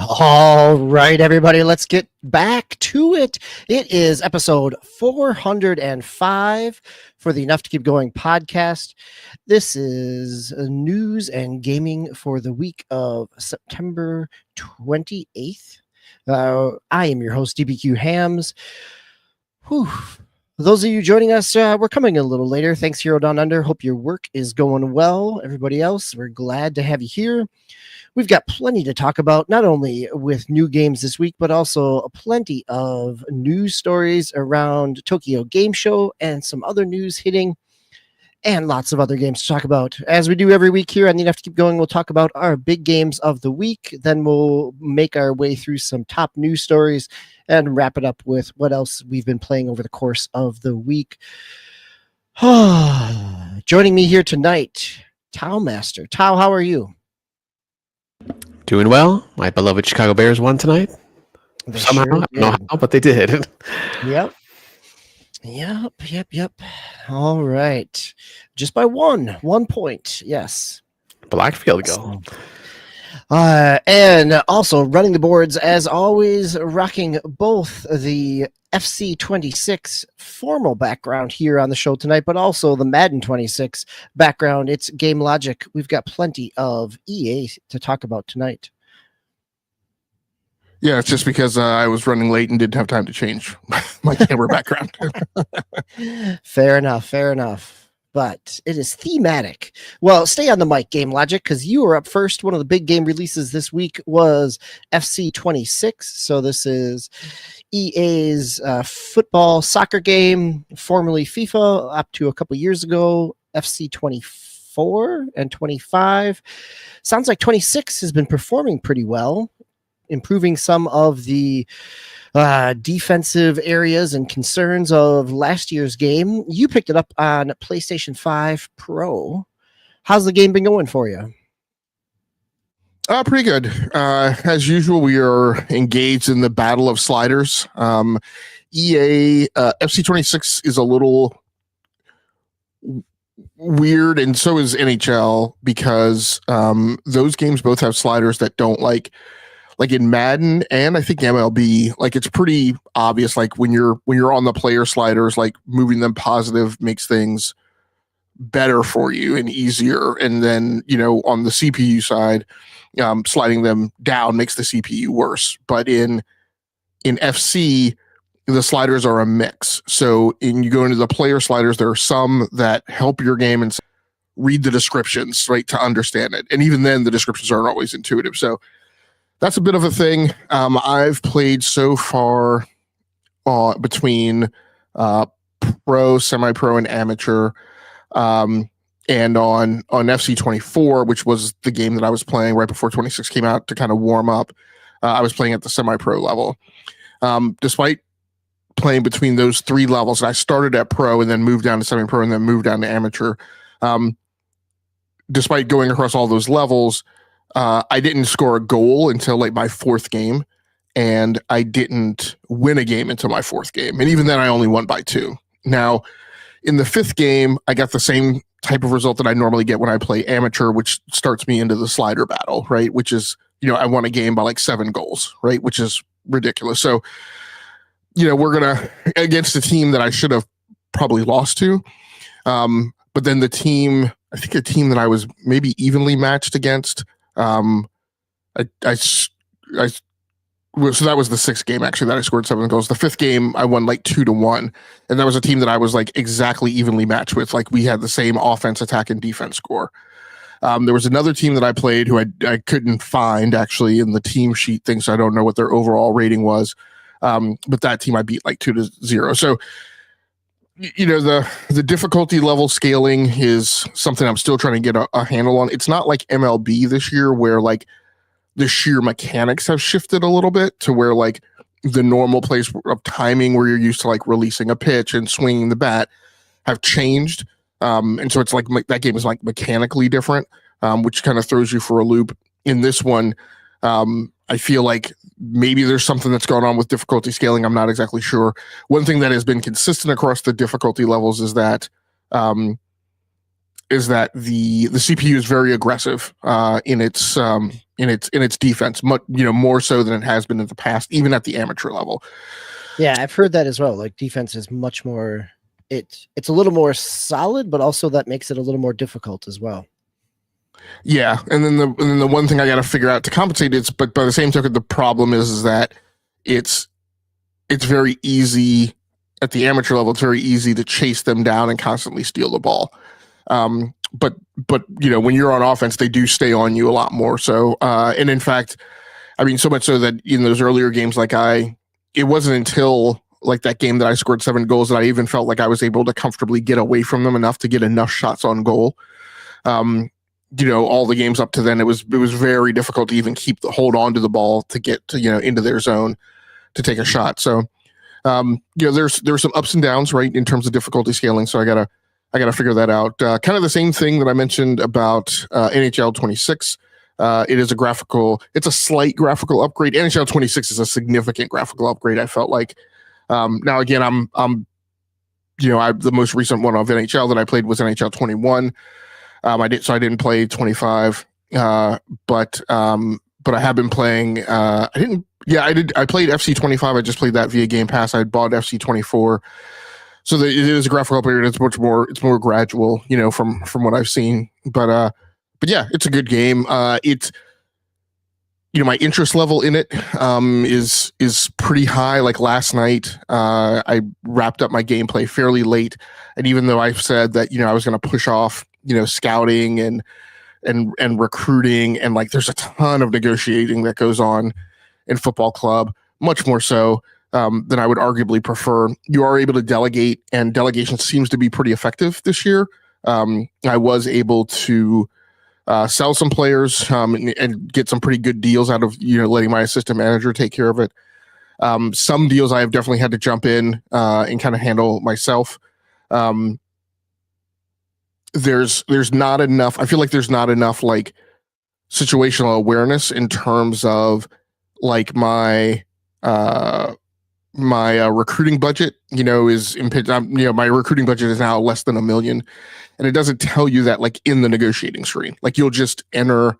All right, everybody, let's get back to it. It is episode 405 for the Enough to Keep Going podcast. This is news and gaming for the week of September 28th. I am your host, DBQ Hams. Whew. For those of you joining us, we're coming a little later. Thanks, Hero Down Under. Hope your work is going well. Everybody else, we're glad to have you here. We've got plenty to talk about, not only with new games this week, but also plenty of news stories around Tokyo Game Show and some other news hitting, and lots of other games to talk about. As we do every week here on the Enough to Keep Going, we'll talk about our big games of the week. Then we'll make our way through some top news stories and wrap it up with what else we've been playing over the course of the week. Joining me here tonight, Tao Master. Tao, how are you? Doing well. My beloved Chicago Bears won tonight. Somehow, I don't know how, but they did. Yep. All right. Just by one point. Yes. Black field goal. And also running the boards, as always, rocking both the FC26 formal background here on the show tonight, but also the Madden 26 background. It's Game Logic. We've got plenty of EA to talk about tonight. Yeah, it's just because I was running late and didn't have time to change my camera background. Fair enough. But it is thematic. Well, stay on the mic, Game Logic, because you were up first. One of the big game releases this week was FC26. So this is EA's football soccer game, formerly FIFA, up to a couple years ago, FC24 and 25. Sounds like 26 has been performing pretty well, improving some of the defensive areas and concerns of last year's game. You picked it up on PlayStation 5 Pro. How's the game been going for you? Pretty good. As usual, we are engaged in the battle of sliders. EA FC26 is a little weird, and so is NHL, because those games both have sliders that don't like in Madden and I think MLB, like it's pretty obvious, like when you're on the player sliders, like moving them positive makes things better for you and easier. And then, on the CPU side, sliding them down makes the CPU worse. But in FC, the sliders are a mix. So you go into the player sliders, there are some that help your game and read the descriptions, right, to understand it. And even then the descriptions aren't always intuitive. So that's a bit of a thing. I've played so far between pro, semi-pro, and amateur, and on FC24, which was the game that I was playing right before 26 came out to kind of warm up. I was playing at the semi-pro level. Despite playing between those three levels, I started at pro and then moved down to semi-pro and then moved down to amateur. Despite going across all those levels, I didn't score a goal until like my fourth game, and I didn't win a game until my fourth game. And even then I only won by 2. Now, in the fifth game, I got the same type of result that I normally get when I play amateur, which starts me into the slider battle, right? Which is, I won a game by like 7 goals, right? Which is ridiculous. So, we're going to, against a team that I should have probably lost to. But then I think a team that I was maybe evenly matched against, so that was the sixth game actually that I scored 7 goals. The fifth game I won like 2-1, and that was a team that I was like exactly evenly matched with. Like we had the same offense, attack, and defense score. There was another team that I played who I couldn't find actually in the team sheet thing, so I don't know what their overall rating was. But that team I beat like 2-0. So the difficulty level scaling is something I'm still trying to get a handle on. It's not like MLB this year where like the sheer mechanics have shifted a little bit to where like the normal place of timing where you're used to like releasing a pitch and swinging the bat have changed. And so it's like that game is like mechanically different, which kind of throws you for a loop. In this one, I feel like maybe there's something that's going on with difficulty scaling. I'm not exactly sure. One thing that has been consistent across the difficulty levels is that is that the CPU is very aggressive in its defense, much, more so than it has been in the past, even at the amateur level. Yeah, I've heard that as well. Like defense is much more. It's a little more solid, but also that makes it a little more difficult as well. Yeah, and then the one thing I got to figure out to compensate is, but by the same token, the problem is that it's very easy at the amateur level. It's very easy to chase them down and constantly steal the ball. But when you're on offense, they do stay on you a lot more. So, and in fact, I mean, so much so that in those earlier games, it wasn't until like that game that I scored 7 goals that I even felt like I was able to comfortably get away from them enough to get enough shots on goal. All the games up to then, it was very difficult to even hold on to the ball to get to, into their zone to take a shot. So, there's some ups and downs, right, in terms of difficulty scaling. So I gotta figure that out. Kind of the same thing that I mentioned about NHL 26. It's a slight graphical upgrade. NHL 26 is a significant graphical upgrade. I felt like. Now again, the most recent one of NHL that I played was NHL 21. I didn't play 25. But I have been playing. I played FC 25. I just played that via Game Pass. I bought FC 24. So it is a graphical upgrade. It's more gradual, from what I've seen. But yeah, it's a good game. It's, my interest level in it is pretty high. Like last night, I wrapped up my gameplay fairly late, and even though I've said that I was going to push off scouting and recruiting, and like there's a ton of negotiating that goes on in Football Club, much more so than I would arguably prefer. You are able to delegate, and delegation seems to be pretty effective this year. I was able to sell some players and get some pretty good deals out of letting my assistant manager take care of it. Some deals I have definitely had to jump in and kind of handle myself. There's not enough. I feel like there's not enough like situational awareness in terms of like my recruiting budget. My recruiting budget is now less than $1 million. And it doesn't tell you that like in the negotiating screen. Like you'll just enter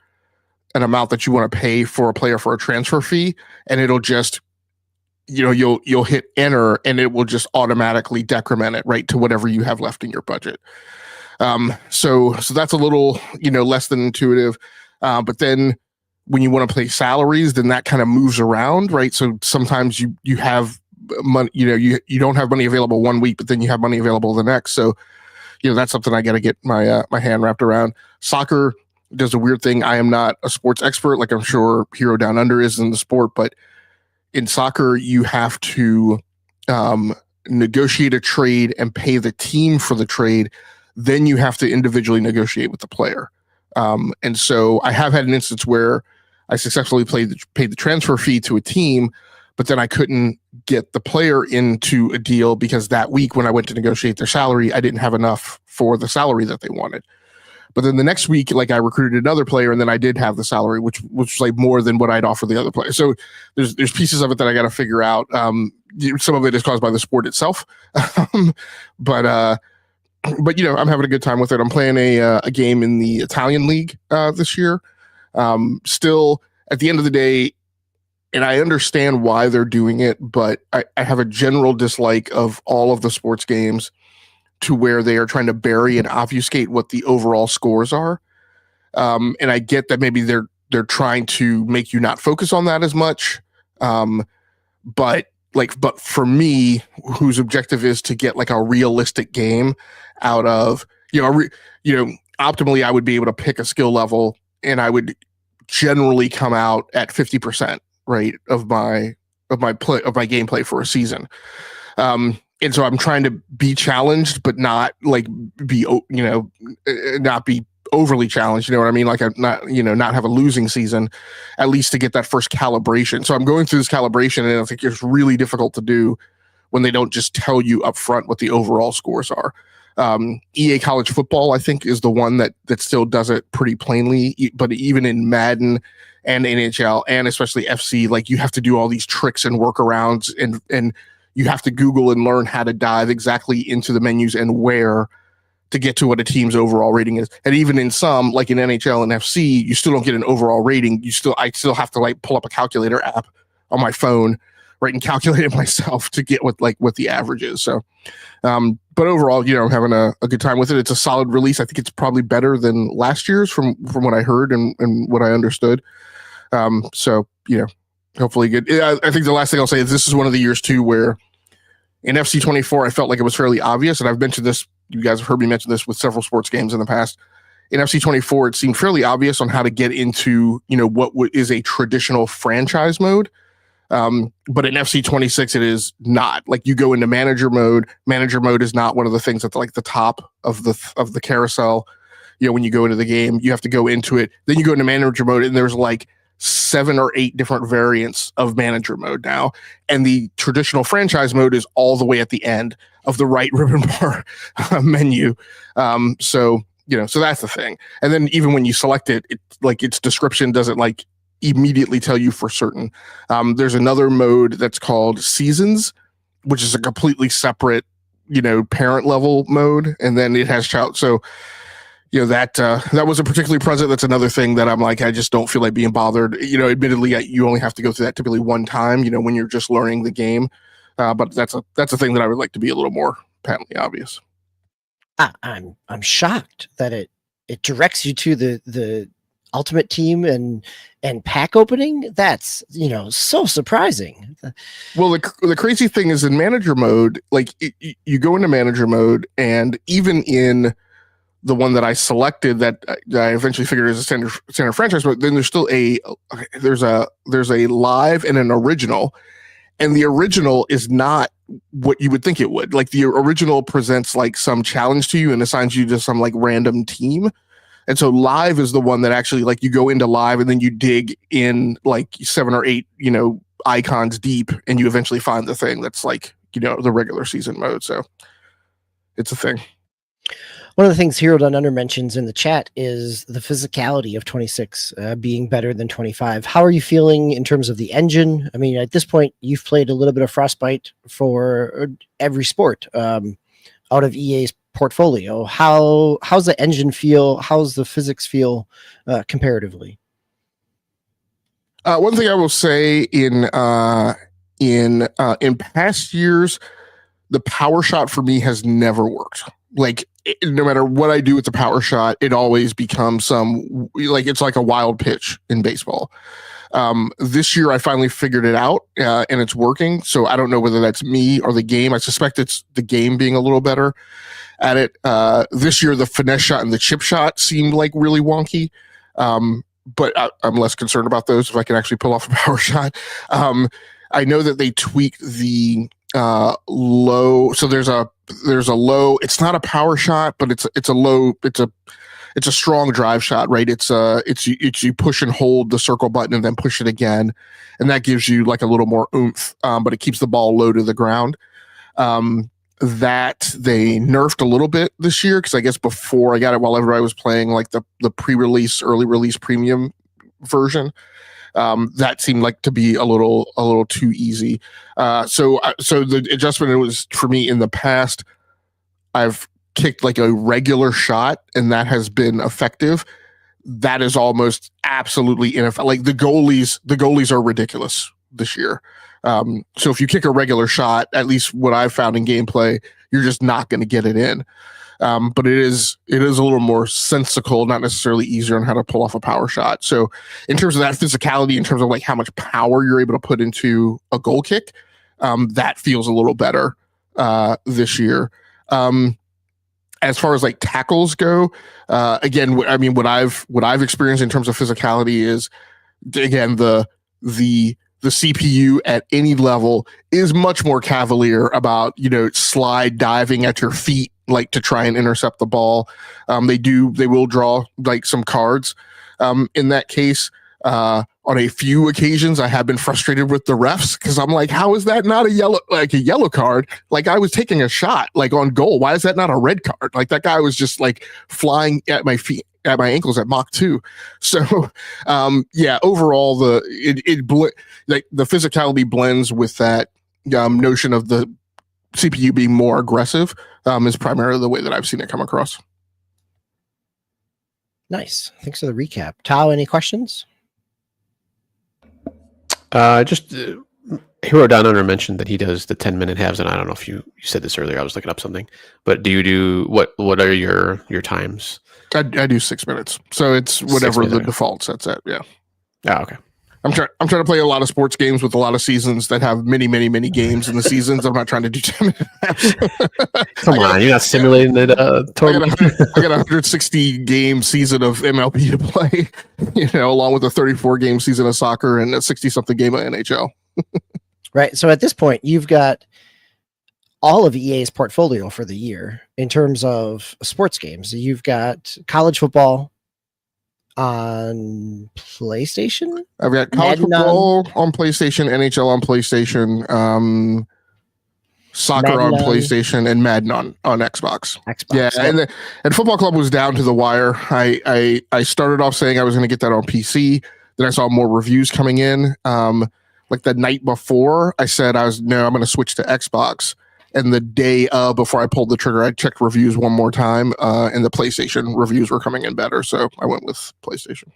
an amount that you want to pay for a player for a transfer fee, and it'll just, you'll hit enter, and it will just automatically decrement it right to whatever you have left in your budget. So that's a little, less than intuitive. But then when you want to play salaries, then that kind of moves around, right? So sometimes you have money, you don't have money available one week, but then you have money available the next. So that's something I got to get my hand wrapped around. Soccer does a weird thing. I am not a sports expert, like I'm sure Hero Down Under is in the sport, but in soccer, you have to negotiate a trade and pay the team for the trade. Then you have to individually negotiate with the player. And so I have had an instance where I successfully paid the transfer fee to a team, but then I couldn't get the player into a deal because that week when I went to negotiate their salary, I didn't have enough for the salary that they wanted. But then the next week, like I recruited another player, and then I did have the salary, which was like more than what I'd offer the other player. So there's pieces of it that I got to figure out. Some of it is caused by the sport itself, but I'm having a good time with it. I'm playing a game in the Italian league this year. Still, at the end of the day, and I understand why they're doing it, but I have a general dislike of all of the sports games to where they are trying to bury and obfuscate what the overall scores are. And I get that maybe they're trying to make you not focus on that as much. But for me, whose objective is to get like a realistic game out of, optimally, I would be able to pick a skill level, and I would generally come out at 50%, right, of my gameplay for a season. And so I'm trying to be challenged, but not like be, not be overly challenged. You know what I mean? Like not have a losing season, at least to get that first calibration. So I'm going through this calibration, and I think it's really difficult to do when they don't just tell you up front what the overall scores are. EA College Football, I think, is the one that still does it pretty plainly. But even in Madden and NHL and especially FC, like you have to do all these tricks and workarounds, and you have to Google and learn how to dive exactly into the menus and where to get to what a team's overall rating is. And even in some, like in NHL and FC, you still don't get an overall rating. I still have to like pull up a calculator app on my phone, right, and calculate it myself to get what the average is. So, but overall, I'm having a good time with it. It's a solid release. I think it's probably better than last year's from what I heard and what I understood. So, hopefully good. I think the last thing I'll say is this is one of the years too where in FC24, I felt like it was fairly obvious, and I've mentioned this. You guys have heard me mention this with several sports games in the past. In FC24, it seemed fairly obvious on how to get into, what is a traditional franchise mode. But in FC26, it is not. Like you go into manager mode. Manager mode is not one of the things at like the top of the carousel. When you go into the game, you have to go into it. Then you go into manager mode, and there's like 7 or 8 different variants of manager mode now. And the traditional franchise mode is all the way at the end of the right ribbon bar menu. So that's the thing. And then even when you select it, its description doesn't like immediately tell you for certain. There's another mode that's called Seasons, which is a completely separate, parent level mode. And then it has child. So, that wasn't particularly present. That's another thing that I'm like, I just don't feel like being bothered. Admittedly, you only have to go through that typically one time, when you're just learning the game. But that's a thing that I would like to be a little more patently obvious. I'm shocked that it directs you to the Ultimate Team and pack opening. That's so surprising. Well, the crazy thing is in manager mode, like you go into manager mode, and even in the one that I selected that I eventually figured is a standard franchise mode, then there's still there's a live and an original, and the original is not what you would think it would. Like the original presents like some challenge to you and assigns you to some like random team. And so live is the one that actually like you go into live and then you dig in like 7 or 8, icons deep, and you eventually find the thing that's like, the regular season mode. So it's a thing. One of the things Hero Down Under mentions in the chat is the physicality of 26 being better than 25. How are you feeling in terms of the engine? I mean, at this point, you've played a little bit of Frostbite for every sport out of EA's portfolio. How's the engine feel? How's the physics feel comparatively? One thing I will say in past years, the power shot for me has never worked. Like no matter what I do with the power shot, it always becomes it's like a wild pitch in baseball. This year I finally figured it out and it's working. So I don't know whether that's me or the game. I suspect it's the game being a little better at it. This year, the finesse shot and the chip shot seemed like really wonky. But I'm less concerned about those if I can actually pull off a power shot. I know that they tweaked the low. So there's a low. It's not a power shot, but it's a low. It's a strong drive shot, right? It's you push and hold the circle button and then push it again, and that gives you like a little more oomph. But it keeps the ball low to the ground. That they nerfed a little bit this year because I guess before I got it while everybody was playing like the pre-release, early release premium version. That seemed like to be a little too easy. So the adjustment it was for me in the past, I've kicked like a regular shot and that has been effective. That is almost absolutely ineffective. Like the goalies are ridiculous this year. So if you kick a regular shot, at least what I've found in gameplay, you're just not going to get it in. But it is a little more sensical, not necessarily easier on how to pull off a power shot. So in terms of that physicality, in terms of like how much power you're able to put into a goal kick, that feels a little better this year. As far as like tackles go, again, I mean, what I've experienced in terms of physicality is, again, the CPU at any level is much more cavalier about, slide diving at your feet, like to try and intercept the ball. They will draw like some cards. In that case, on a few occasions, I have been frustrated with the refs because I'm like, how is that not a yellow card? Like I was taking a shot like on goal. Why is that not a red card? Like that guy was just like flying at my feet, at my ankles at Mach 2. So, overall the physicality blends with that notion of the CPU being more aggressive is primarily the way that I've seen it come across. Nice. Thanks for the recap. Tao, any questions? Hero Down Under mentioned that he does the 10-minute halves, and I don't know if you said this earlier. I was looking up something, but do you do what are your times? I do 6 minutes, so it's whatever the default sets at. Yeah. Oh, okay. I'm trying to play a lot of sports games with a lot of seasons that have many games in the seasons. I'm not trying to do 10 minutes. Come on, you're not simulating it. Totally. I got a 160 game season of MLB to play, along with a 34 game season of soccer and a 60 something game of NHL. Right. So at this point, you've got all of EA's portfolio for the year in terms of sports games. You've got college football on PlayStation. I've got college football on PlayStation, NHL on PlayStation, soccer Madden on PlayStation, and Madden on Xbox. Yeah, so, and Football Club was down to the wire. I started off saying I was going to get that on PC. Then I saw more reviews coming in. Like the night before, I said I'm going to switch to Xbox. And the day before I pulled the trigger, I checked reviews one more time, and the PlayStation reviews were coming in better. So I went with PlayStation.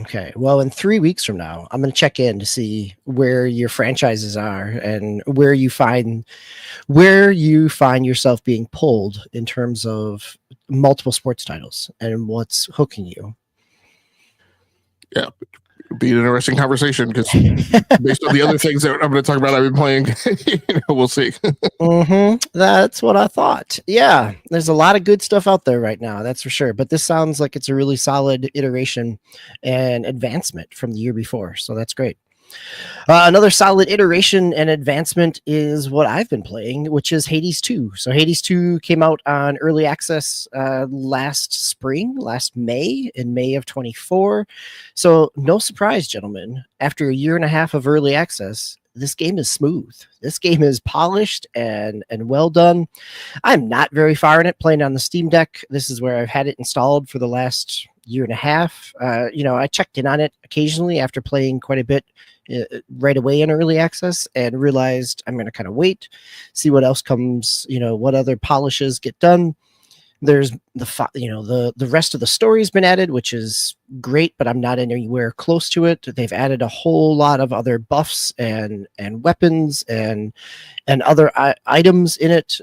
Okay. Well, in 3 weeks from now, I'm going to check in to see where your franchises are and where you find yourself being pulled in terms of multiple sports titles and what's hooking you. Yeah. It'll be an interesting conversation because based on the other things that I'm going to talk about, I've been playing, we'll see. That's what I thought. Yeah, there's a lot of good stuff out there right now, that's for sure. But this sounds like it's a really solid iteration and advancement from the year before. So that's great. Another solid iteration and advancement is what I've been playing, which is Hades 2. So Hades 2 came out on early access last May, in May of 24. So no surprise, gentlemen, after a year and a half of early access, this game is smooth. This game is polished and well done. I'm not very far in it, playing on the Steam Deck. This is where I've had it installed for the last year and a half. I checked in on it occasionally after playing quite a bit right away in early access and realized I'm going to kind of wait, see what else comes, what other polishes get done. There's the rest of the story's been added, which is great, but I'm not anywhere close to it. They've added a whole lot of other buffs and weapons and other items in it.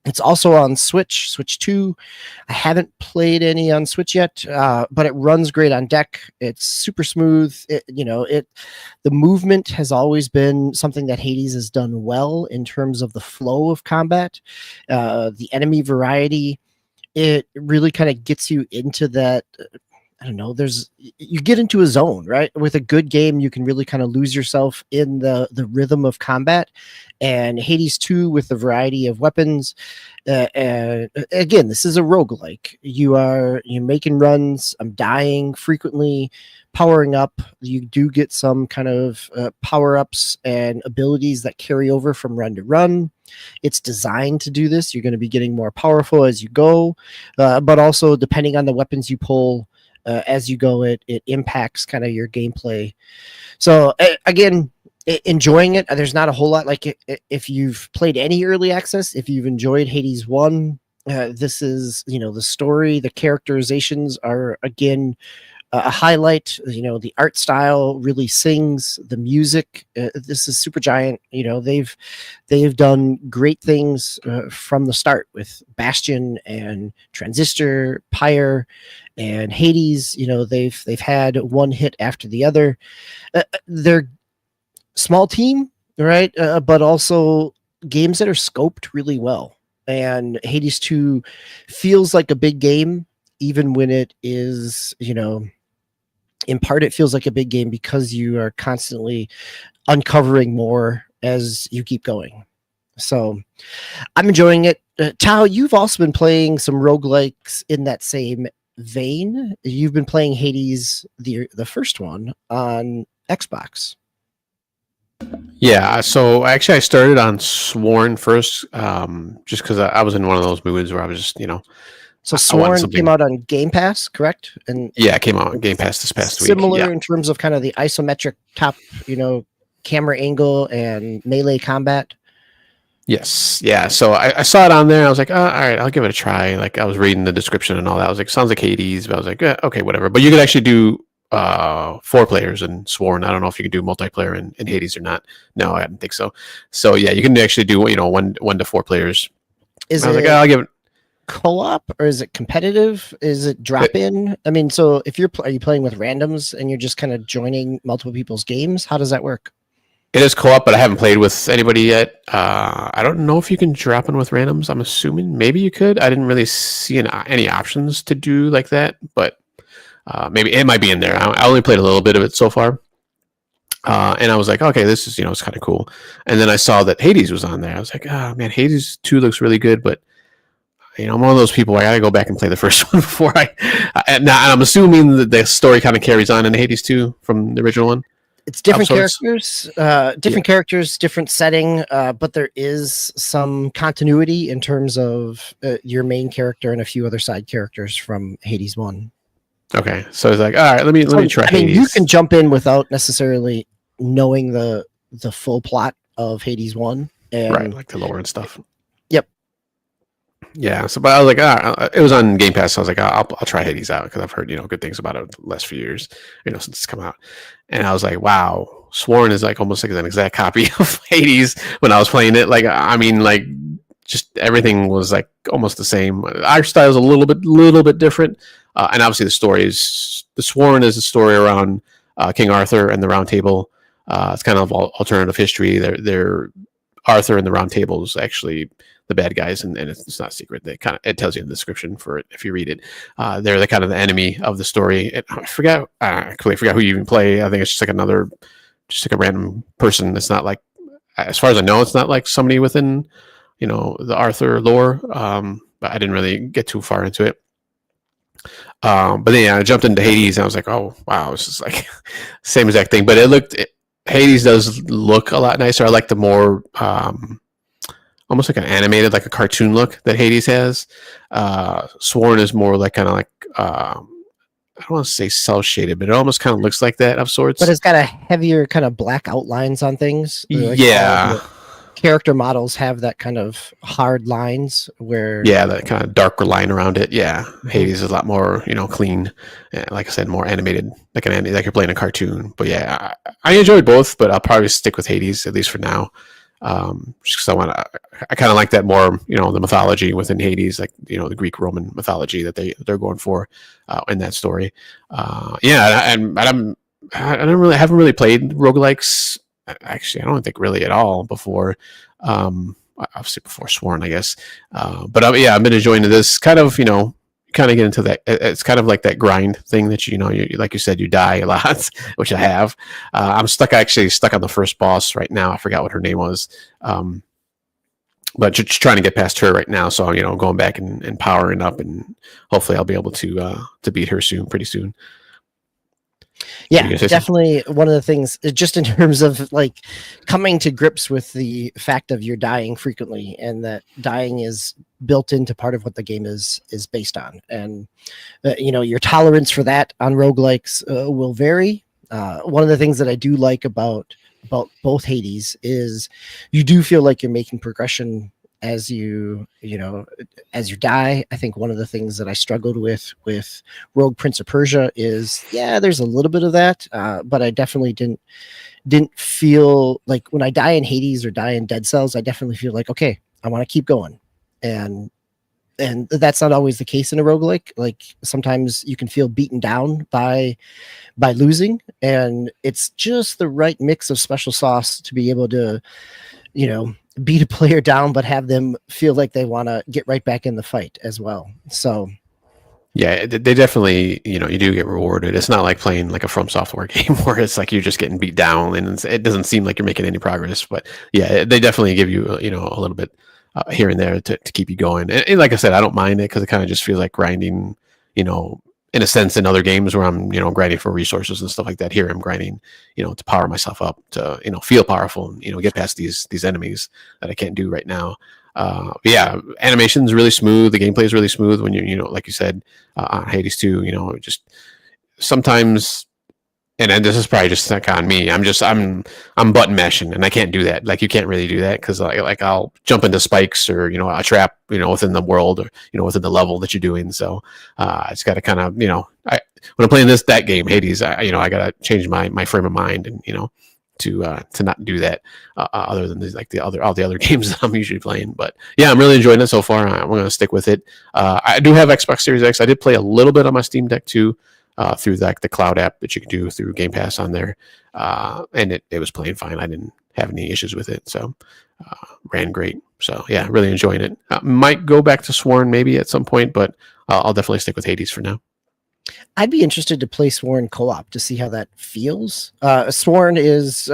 It's also on Switch 2. I haven't played any on Switch yet, but it runs great on deck. It's super smooth. The movement has always been something that Hades has done well in terms of the flow of combat. The enemy variety, it really kind of gets you into that. I don't know, you get into a zone, right? With a good game, you can really kind of lose yourself in the rhythm of combat. And Hades 2 with the variety of weapons, and again, this is a roguelike. You're making runs. I'm dying frequently, powering up. You do get some kind of power-ups and abilities that carry over from run to run. It's designed to do this. You're going to be getting more powerful as you go, but also depending on the weapons you pull, as you go, it impacts kind of your gameplay. So again, enjoying it. There's not a whole lot, like if you've played any early access, if you've enjoyed Hades 1, this is, the story, the characterizations are again a highlight. The art style really sings. The music, this is Supergiant. They've done great things from the start with Bastion and Transistor, Pyre, and Hades. They've had one hit after the other. They're small team, right? But also games that are scoped really well. And Hades 2 feels like a big game, even when it is, in part it feels like a big game because you are constantly uncovering more as you keep going. So I'm enjoying it. Tao, you've also been playing some roguelikes in that same vein. You've been playing Hades, the first one, on Xbox. Yeah, so actually I started on Sworn first, just because I was in one of those moods where I was just, So Sworn came out on Game Pass, correct? And yeah, it came out on Game Pass this past week. Similar in terms of kind of the isometric top, camera angle and melee combat. Yes. Yeah. So I saw it on there. I was like, all right, I'll give it a try. Like I was reading the description and all that. I was like, sounds like Hades, but I was like, okay, whatever. But you could actually do 4 players in Sworn. I don't know if you can do multiplayer in Hades or not. No, I didn't think so. So yeah, you can actually do one to 4 players. Is I was it like, I'll give it. co-op or is it competitive? Is it drop in? I mean, so if are you playing with randoms and you're just kind of joining multiple people's games? How does that work? It is co-op, but I haven't played with anybody yet. I don't know if you can drop in with randoms. I'm assuming maybe you could. I didn't really see any options to do like that, but maybe it might be in there. I only played a little bit of it so far, and I was like, okay, this is it's kind of cool. And then I saw that Hades was on there. I was like, oh man, Hades 2 looks really good, but I'm one of those people. I gotta go back and play the first one before and I'm assuming that the story kind of carries on in Hades 2 from the original one. It's different characters, characters, different setting, but there is some continuity in terms of your main character and a few other side characters from Hades 1. Okay, so it's like, all right, let me try. I mean, you can jump in without necessarily knowing the full plot of Hades 1, and right, like the lore and stuff. Yep. Yeah. So, but I was like, it was on Game Pass. So I was like, I'll try Hades out because I've heard good things about it the last few years, since it's come out. And I was like, wow, Sworn is like almost like an exact copy of Hades when I was playing it. Like, I mean, like just everything was like almost the same. Our style is a little bit different, and obviously the Sworn is a story around King Arthur and the Round Table. It's kind of alternative history. They're Arthur and the Round Table is actually the bad guys, and it's not secret. It tells you in the description for it if you read it. They're the kind of the enemy of the story. I completely forgot who you even play. I think it's just like a random person. It's not like, as far as I know, it's not like somebody within the Arthur lore. But I didn't really get too far into it. But then I jumped into Hades and I was like, oh wow, this is like same exact thing. But Hades does look a lot nicer. I like the more almost like an animated, like a cartoon look that Hades has. Sworn is more like kind of like I don't want to say cel shaded, but it almost kind of looks like that of sorts. But it's got a heavier kind of black outlines on things. Like yeah. Character models have that kind of hard lines where that kind of darker line around it. Yeah, Hades is a lot more clean, like I said, more animated, like you're playing a cartoon. But yeah, I enjoyed both, but I'll probably stick with Hades at least for now, just because I kind of like that more, the mythology within Hades, like the Greek Roman mythology that they're going for in that story. And I haven't really played roguelikes. Actually, I don't think really at all before. Obviously before Sworn, I guess. But I've been enjoying this kind of, kind of get into that. It's kind of like that grind thing that you like you said, you die a lot, which I have. I'm stuck on the first boss right now. I forgot what her name was. But just trying to get past her right now. So going back and powering up, and hopefully I'll be able to beat her pretty soon. Yeah, definitely one of the things, just in terms of like coming to grips with the fact of you're dying frequently, and that dying is built into part of what the game is based on. And your tolerance for that on roguelikes will vary. One of the things that I do like about both Hades is you do feel like you're making progression as you die. I think one of the things that I struggled with Rogue Prince of Persia is there's a little bit of that, but I definitely didn't feel like when I die in Hades or die in Dead Cells, I definitely feel like, okay, I want to keep going. And that's not always the case in a roguelike. Like sometimes you can feel beaten down by losing, and it's just the right mix of special sauce to be able to beat a player down, but have them feel like they want to get right back in the fight as well. So yeah, they definitely, you do get rewarded. It's not like playing like a From Software game where it's like you're just getting beat down and it doesn't seem like you're making any progress. But yeah, they definitely give you, a little bit here and there to keep you going. And like I said, I don't mind it because it kind of just feels like grinding, in a sense, in other games where I'm, grinding for resources and stuff like that. Here I'm grinding, to power myself up to, feel powerful and, get past these enemies that I can't do right now. Animation's really smooth. The gameplay is really smooth when you like you said, on Hades 2, just sometimes and then this is probably just like on me. I'm button mashing, and I can't do that. Like you can't really do that because like I'll jump into spikes or a trap within the world or within the level that you're doing. So I just got to kind of when I'm playing that game Hades, I got to change my frame of mind and to not do that other than all the other games that I'm usually playing. But yeah, I'm really enjoying it so far. I'm going to stick with it. I do have Xbox Series X. I did play a little bit on my Steam Deck too. Through like the cloud app that you can do through Game Pass on there, and it was playing fine. I didn't have any issues with it, so ran great. So yeah, really enjoying it. Might go back to Sworn maybe at some point, but I'll definitely stick with Hades for now. I'd be interested to play Sworn co-op to see how that feels. Sworn is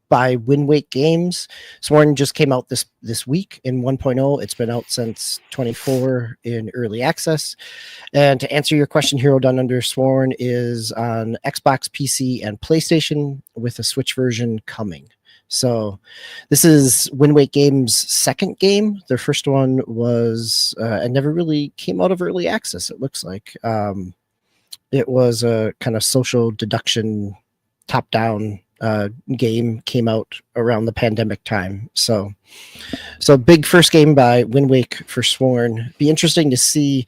by Wind Wake Games. Sworn just came out this week in 1.0. It's been out since 24 in early access. And to answer your question, Hero Down Under, Sworn is on Xbox, PC, and PlayStation with a Switch version coming. So this is Wind Wake Games' second game. Their first one was and never really came out of early access, it looks like. It was a kind of social deduction top-down game, came out around the pandemic time. So big first game by Wind Wake for Sworn. Be interesting to see.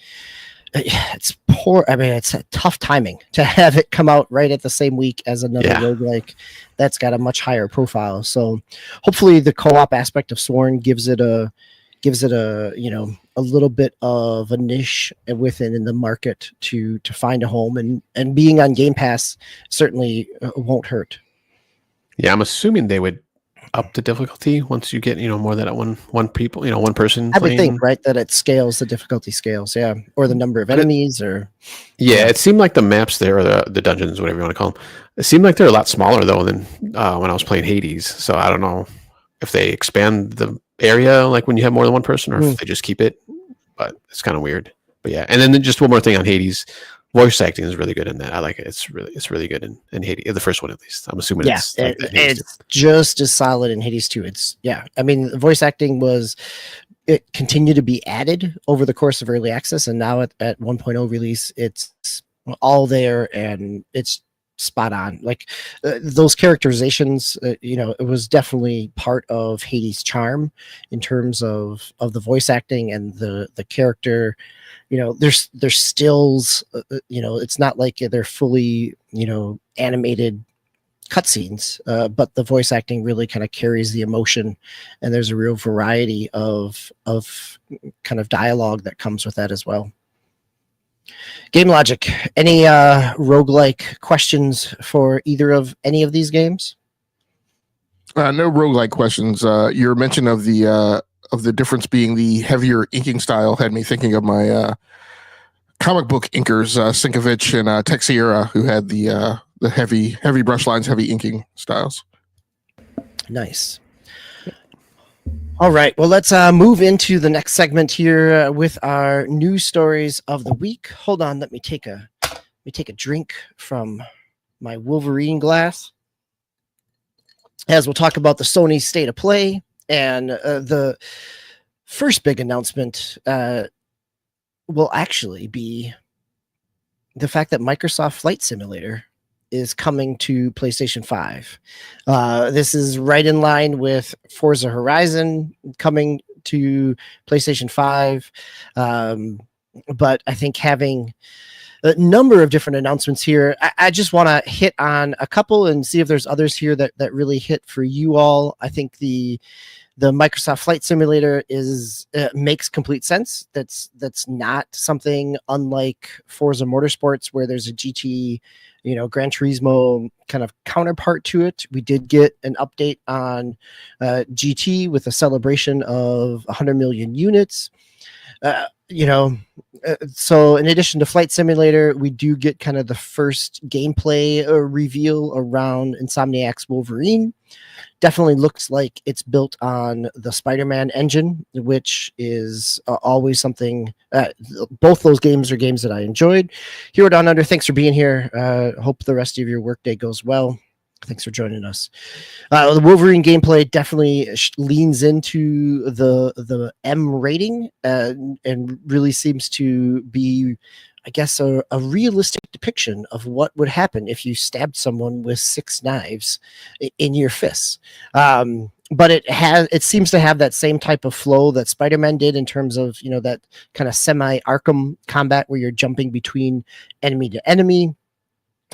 It's poor. I mean, it's a tough timing to have it come out right at the same week as another roguelike that's got a much higher profile. So hopefully the co-op aspect of Sworn gives it a a little bit of a niche within in the market to find a home, and being on Game Pass certainly won't hurt. Yeah, I'm assuming they would up the difficulty once you get more than one people, one person. I would think, right, that it scales, the difficulty scales, yeah, or the number of enemies, or it seemed like the maps there, or the dungeons, whatever you want to call them, it seemed like they're a lot smaller though than when I was playing Hades. So I don't know if they expand the area like when you have more than one person, or if they just keep it. But it's kind of weird. But yeah, and then just one more thing on Hades. Voice acting is really good in that. I like it. It's really good in Hades, the first one at least. I'm assuming it's just as solid in Hades 2. I mean, the voice acting it continued to be added over the course of early access, and now at 1.0 release, it's all there and it's spot on. Like those characterizations, it was definitely part of Hades' charm in terms of the voice acting and the character. There's stills. It's not like they're fully animated cutscenes, but the voice acting really kind of carries the emotion, and there's a real variety of kind of dialogue that comes with that as well. Game Logic, any roguelike questions for either of any of these games? No roguelike questions. Your mention of the difference being the heavier inking style had me thinking of my comic book inkers, Sinkovich and Texiera, who had the heavy brush lines, heavy inking styles. Nice. All right, well, let's move into the next segment here with our news stories of the week. Hold on, let me take a drink from my Wolverine glass, as we'll talk about the Sony State of Play, and the first big announcement will actually be the fact that Microsoft Flight Simulator is coming to PlayStation 5. This is right in line with Forza Horizon coming to PlayStation 5. But I think having a number of different announcements here, I just want to hit on a couple and see if there's others here that really hit for you all. I think the Microsoft Flight Simulator makes complete sense. That's not something unlike Forza Motorsports, where there's a GT, Gran Turismo kind of counterpart to it. We did get an update on GT with a celebration of 100 million units. So in addition to Flight Simulator, we do get kind of the first gameplay reveal around Insomniac's Wolverine. Definitely looks like it's built on the Spider-Man engine, which is always something. Both those games are games that I enjoyed. Hero Down Under, thanks for being here. Hope the rest of your workday goes well. Thanks for joining us. The Wolverine gameplay definitely leans into the M rating and really seems to be, I guess a realistic depiction of what would happen if you stabbed someone with 6 knives in your fists. But it seems to have that same type of flow that Spider-Man did in terms of, that kind of semi Arkham combat where you're jumping between enemy to enemy.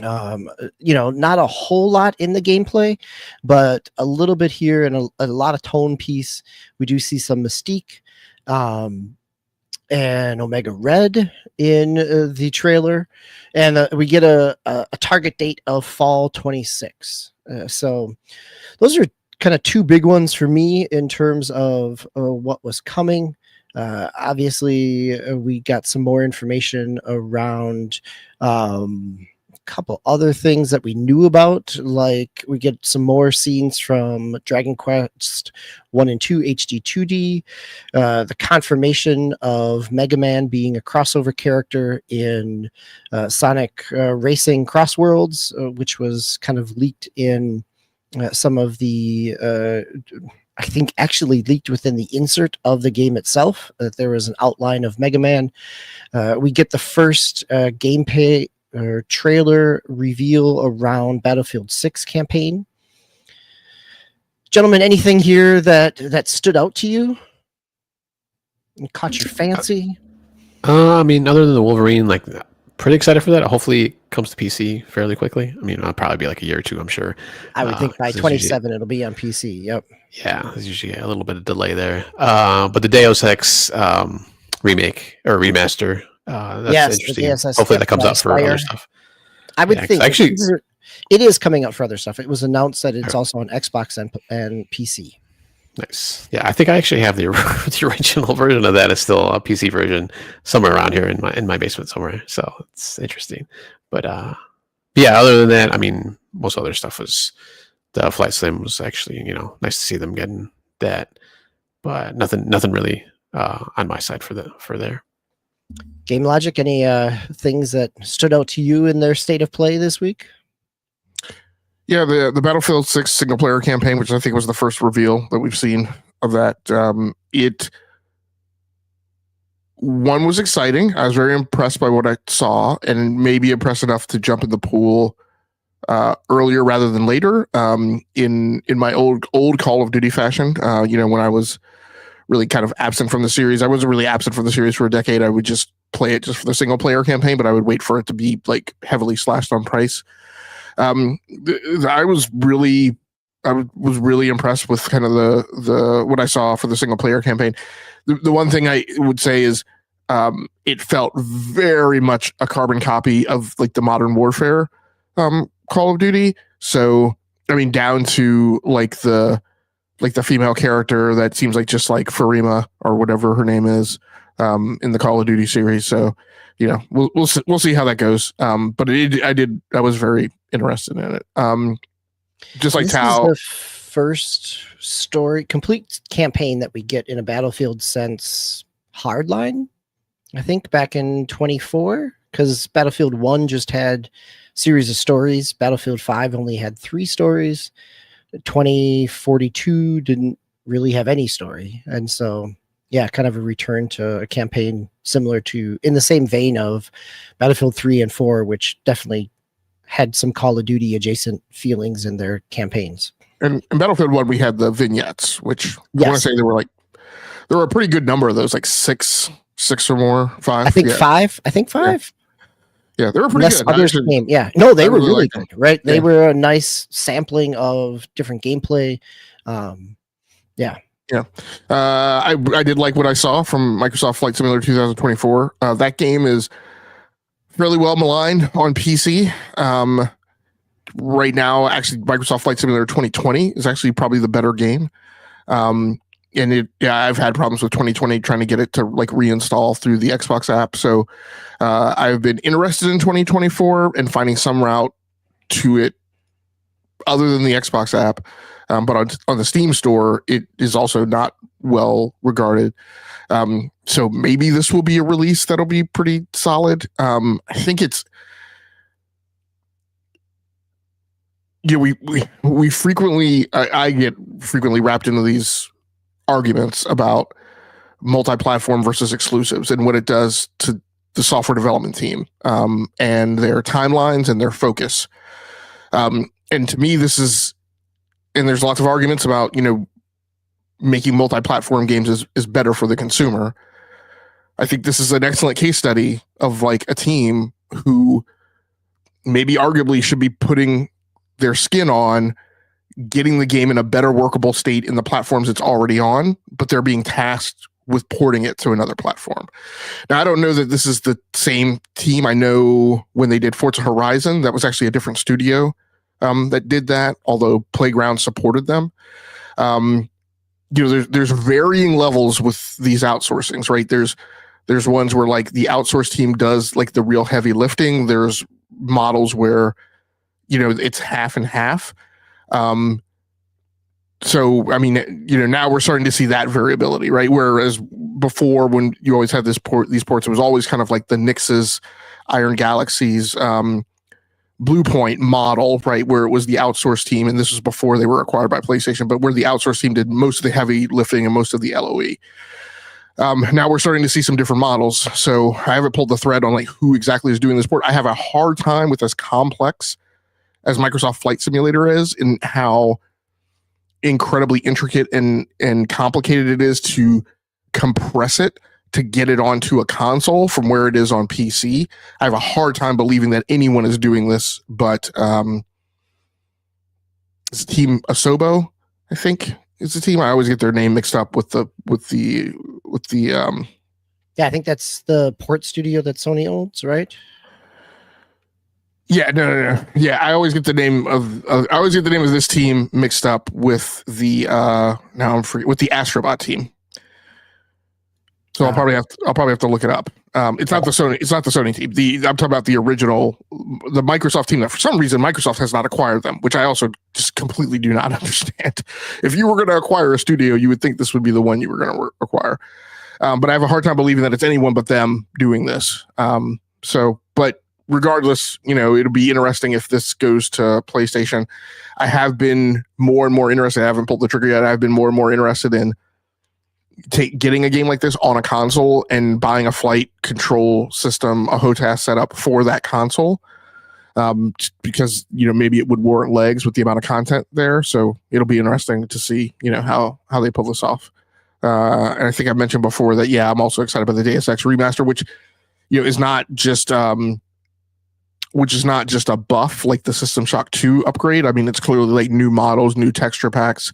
Not a whole lot in the gameplay, but a little bit here and a lot of tone piece. We do see some Mystique and Omega Red in the trailer, and we get a target date of fall 26. So those are kind of two big ones for me in terms of what was coming. Obviously, we got some more information around couple other things that we knew about, like we get some more scenes from Dragon Quest 1 and 2 HD 2D, the confirmation of Mega Man being a crossover character in Sonic Racing Cross Worlds, which was kind of leaked in some of the I think actually leaked within the insert of the game itself, that there was an outline of Mega Man. We get the first gameplay trailer reveal around Battlefield 6 campaign. Gentlemen, anything here that stood out to you and caught your fancy? I mean, other than the Wolverine, like, pretty excited for that. Hopefully it comes to PC fairly quickly. I mean, it'll probably be like a year or two, I'm sure. I would think by 27 it'll be on PC. Yep. Yeah, there's usually a little bit of delay there. But the Deus Ex remake or remaster, that's interesting. Hopefully that comes out for other stuff. I would think actually it is coming out for other stuff. It was announced that it's also on Xbox and PC. Nice. Yeah, I think I actually have the original version of that. Is still a PC version somewhere around here in my basement somewhere. So it's interesting. But yeah, other than that, I mean, most other stuff was the Flight Sim was actually, nice to see them getting that. But nothing really on my side for there. Game Logic, any things that stood out to you in their state of play this week? Yeah, the Battlefield 6 single player campaign, which I think was the first reveal that we've seen of that. One was exciting. I was very impressed by what I saw, and maybe impressed enough to jump in the pool earlier rather than later. In my old Call of Duty fashion, when I was really kind of absent from the series. I wasn't really absent from the series for a decade. I would just play it just for the single player campaign, but I would wait for it to be like heavily slashed on price. I was really impressed with kind of the what I saw for the single player campaign. The one thing I would say is it felt very much a carbon copy of like the Modern Warfare Call of Duty. So I mean, down to like the female character that seems like just like Farima or whatever her name is in the Call of Duty series. So we'll see how that goes. But I was very interested in it. Just like Tao. This is the first complete campaign that we get in a Battlefield since Hardline, I think back in 24, because Battlefield 1 just had series of stories. Battlefield 5 only had 3 stories. 2042 didn't really have any story. And so, yeah, kind of a return to a campaign similar to, in the same vein of Battlefield 3 and 4, which definitely had some Call of Duty adjacent feelings in their campaigns. And in Battlefield 1, we had the vignettes, which I want to say there were a pretty good number of those, like six or more, 5. I think 5. Yeah, they were pretty good. Others came. Yeah, no, they were really good, right? They were a nice sampling of different gameplay. Yeah. I did like what I saw from Microsoft Flight Simulator 2024. That game is fairly well maligned on PC. Right now, actually, Microsoft Flight Simulator 2020 is actually probably the better game. I've had problems with 2020 trying to get it to like reinstall through the Xbox app. So I've been interested in 2024 and finding some route to it other than the Xbox app. But on the Steam store, it is also not well regarded. So maybe this will be a release that'll be pretty solid. I think it's, we frequently, I get frequently wrapped into these arguments about multi-platform versus exclusives and what it does to the software development team and their timelines and their focus. And to me, this is, and there's lots of arguments about, making multi-platform games is better for the consumer. I think this is an excellent case study of like a team who maybe arguably should be putting their skin on getting the game in a better workable state in the platforms it's already on, but they're being tasked with porting it to another platform. Now, I don't know that this is the same team. I know when they did Forza Horizon, that was actually a different studio that did that, although Playground supported them. There's varying levels with these outsourcings, right? There's ones where like the outsource team does like the real heavy lifting. There's models where, it's half and half. So, I mean, now we're starting to see that variability, right? Whereas before, when you always had these ports, it was always kind of like the Nix's, Iron Galaxy's, Blue Point model, right? Where it was the outsource team, and this was before they were acquired by PlayStation, but where the outsource team did most of the heavy lifting and most of the LOE. Now we're starting to see some different models. So I haven't pulled the thread on like who exactly is doing this port. I have a hard time with as complex as Microsoft Flight Simulator is, and how incredibly intricate and complicated it is to compress it to get it onto a console from where it is on PC. I have a hard time believing that anyone is doing this, but it's Team Asobo, I think is the team. I always get their name mixed up with the Yeah, I think that's the port studio that Sony owns, right? Yeah, no. Yeah, I always get the name of this team mixed up with the with the Astrobot team. So I'll probably have to look it up. It's not the Sony team. I'm talking about the original, the Microsoft team that for some reason Microsoft has not acquired them, which I also just completely do not understand. If you were going to acquire a studio, you would think this would be the one you were going to acquire. But I have a hard time believing that it's anyone but them doing this. But regardless, it'll be interesting if this goes to PlayStation. I have been more and more interested. I haven't pulled the trigger yet. I've been more and more interested in getting a game like this on a console and buying a flight control system, a HOTAS setup for that console, because maybe it would warrant legs with the amount of content there. So it'll be interesting to see how they pull this off. And I think I mentioned before that I'm also excited about the Deus Ex remaster, which is not just a buff like the System Shock 2 upgrade. I mean, it's clearly like new models, new texture packs.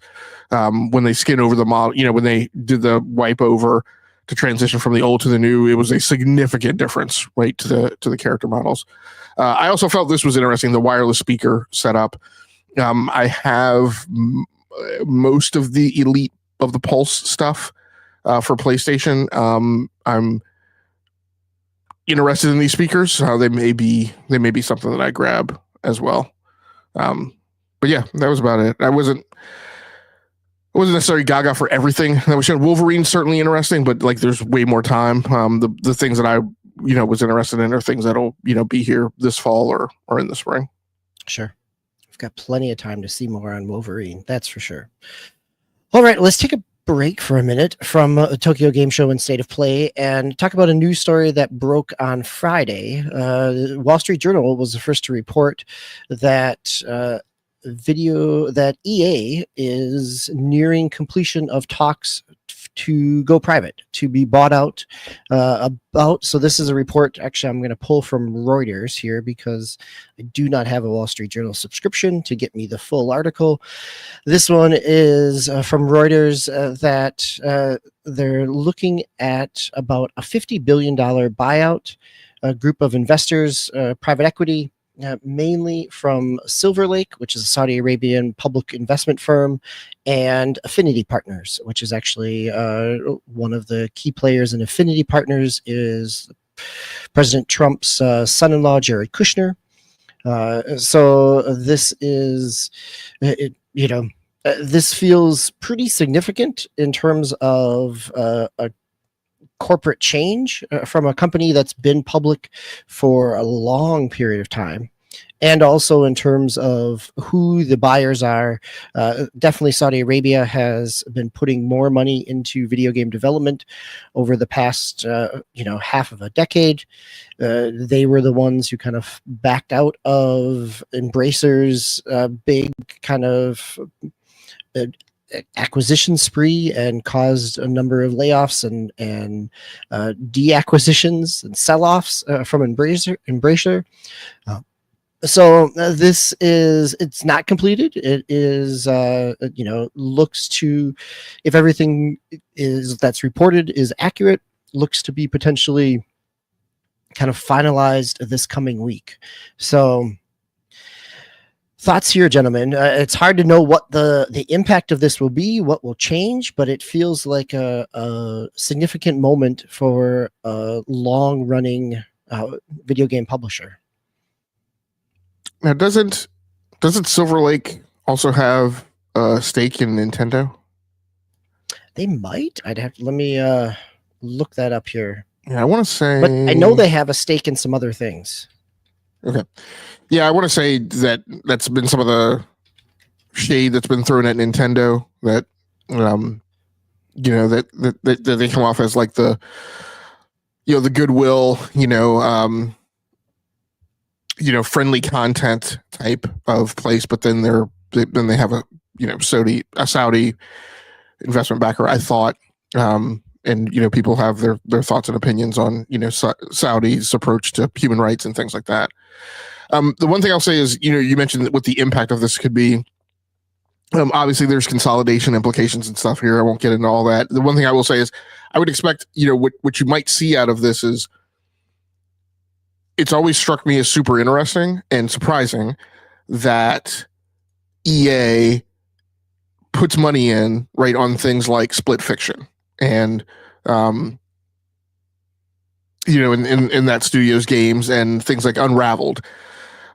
When they skin over the model, when they did the wipe over to transition from the old to the new, it was a significant difference, right, to the character models. I also felt this was interesting, the wireless speaker setup. I have most of the Elite of the Pulse stuff for PlayStation. I'm interested in these speakers. They may be something that I grab as well. But yeah, that was about it. I wasn't necessarily gaga for everything that was shown. Wolverine's certainly interesting, but like there's way more time. The things that I was interested in are things that'll be here this fall or in the spring. Sure, we've got plenty of time to see more on Wolverine. That's for sure. All right, let's take a break for a minute from Tokyo Game Show and State of Play and talk about a news story that broke on Friday. Wall Street Journal was the first to report that EA is nearing completion of talks to go private, to be bought out. So this is a report. Actually, I'm going to pull from Reuters here because I do not have a Wall Street Journal subscription to get me the full article. This one is from Reuters that they're looking at about a $50 billion buyout. A group of investors, private equity, mainly from Silver Lake, which is a Saudi Arabian public investment firm, and Affinity Partners, which is actually one of the key players in Affinity Partners is President Trump's son-in-law, Jared Kushner. So this is, this feels pretty significant in terms of a corporate change from a company that's been public for a long period of time. and also in terms of who the buyers are. Definitely Saudi Arabia has been putting more money into video game development over the past half of a decade. They were the ones who kind of backed out of Embracer's big kind of acquisition spree and caused a number of layoffs and deacquisitions and sell-offs from Embracer. It's not completed. It is, looks to, if everything that's reported is accurate, looks to be potentially kind of finalized this coming week. So thoughts here, gentlemen. It's hard to know what the impact of this will be, what will change, but it feels like a significant moment for a long-running video game publisher. Now, doesn't Silver Lake also have a stake in Nintendo? They might. Let me look that up here. Yeah, I want to say, but I know they have a stake in some other things. Okay. Yeah, I want to say that's been some of the shade that's been thrown at Nintendo, that that they come off as like the goodwill, friendly content type of place, but then they have a Saudi investment backer, I thought. And people have their thoughts and opinions on Saudi's approach to human rights and things like that. The one thing I'll say is, you mentioned what the impact of this could be. Obviously, there's consolidation implications and stuff here. I won't get into all that. The one thing I will say is, I would expect what you might see out of this is, it's always struck me as super interesting and surprising that EA puts money in right on things like Split Fiction and in that studio's games, and things like Unraveled,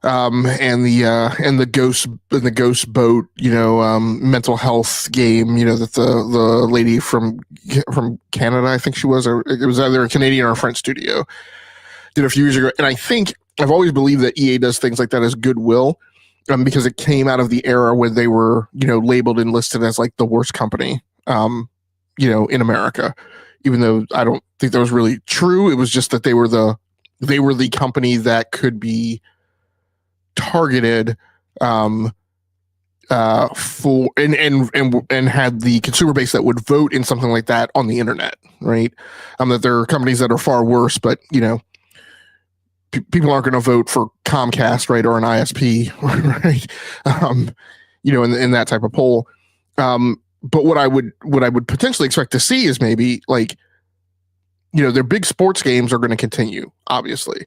and the Ghost Boat, mental health game, that the lady from Canada, I think she was, or it was either a Canadian or a French studio, did a few years ago. And I think I've always believed that EA does things like that as goodwill, because it came out of the era when they were, labeled and listed as like the worst company, in America, even though I don't think that was really true. It was just that they were the company that could be targeted for and had the consumer base that would vote in something like that on the internet, right? That there are companies that are far worse, but people aren't going to vote for Comcast, right, or an ISP, right? In that type of poll. But what I would potentially expect to see is maybe like, their big sports games are going to continue, obviously.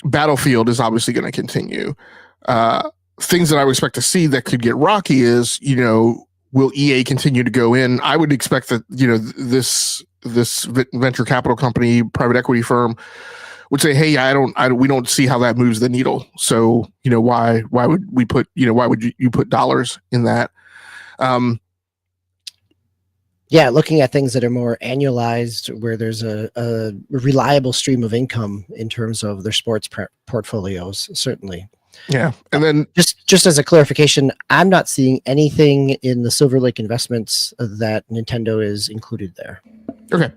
Battlefield is obviously going to continue. Things that I would expect to see that could get rocky is, will EA continue to go in? I would expect that, this venture capital company, private equity firm, would say, hey, we don't see how that moves the needle. So, why would we put, why would you put dollars in that? Yeah, looking at things that are more annualized, where there's a reliable stream of income in terms of their sports portfolios, certainly. Yeah, and then just as a clarification, I'm not seeing anything in the Silver Lake investments that Nintendo is included there. Okay.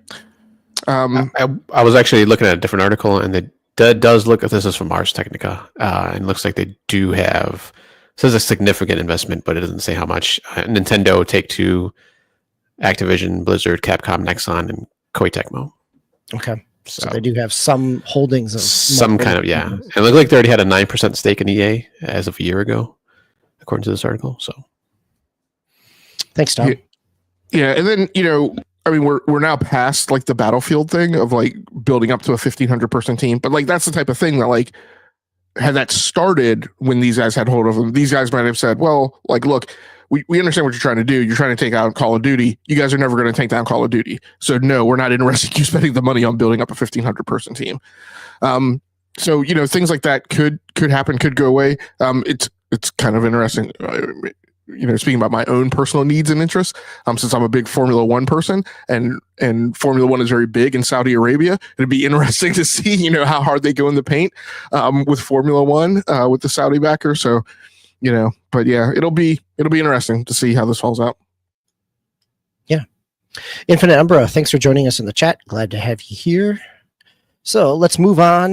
I was actually looking at a different article, and it does look, this is from Ars Technica, and it looks like they do have, says a significant investment, but it doesn't say how much. Nintendo, Take-Two, Activision, Blizzard, Capcom, Nexon, and Koei Tecmo. Okay. So they do have some holdings of some kind of, yeah. And it looked like they already had a 9% stake in EA as of a year ago, according to this article. So thanks, Tom. Yeah, and then, we're now past like the Battlefield thing of like building up to a 1,500 person team, but like that's the type of thing that like, had that started when these guys had hold of them, these guys might have said, well, like, look, we understand what you're trying to do. You're trying to take out Call of Duty. You guys are never going to take down Call of Duty. So no, we're not interested in you spending the money on building up a 1,500 person team. So, things like that could happen, could go away. It's kind of interesting. speaking about my own personal needs and interests, since I'm a big Formula One person, and Formula One is very big in Saudi Arabia, it'd be interesting to see, how hard they go in the paint with Formula One with the Saudi backer. So, but yeah, it'll be interesting to see how this falls out. Yeah. Infinite Umbra, thanks for joining us in the chat. Glad to have you here. So let's move on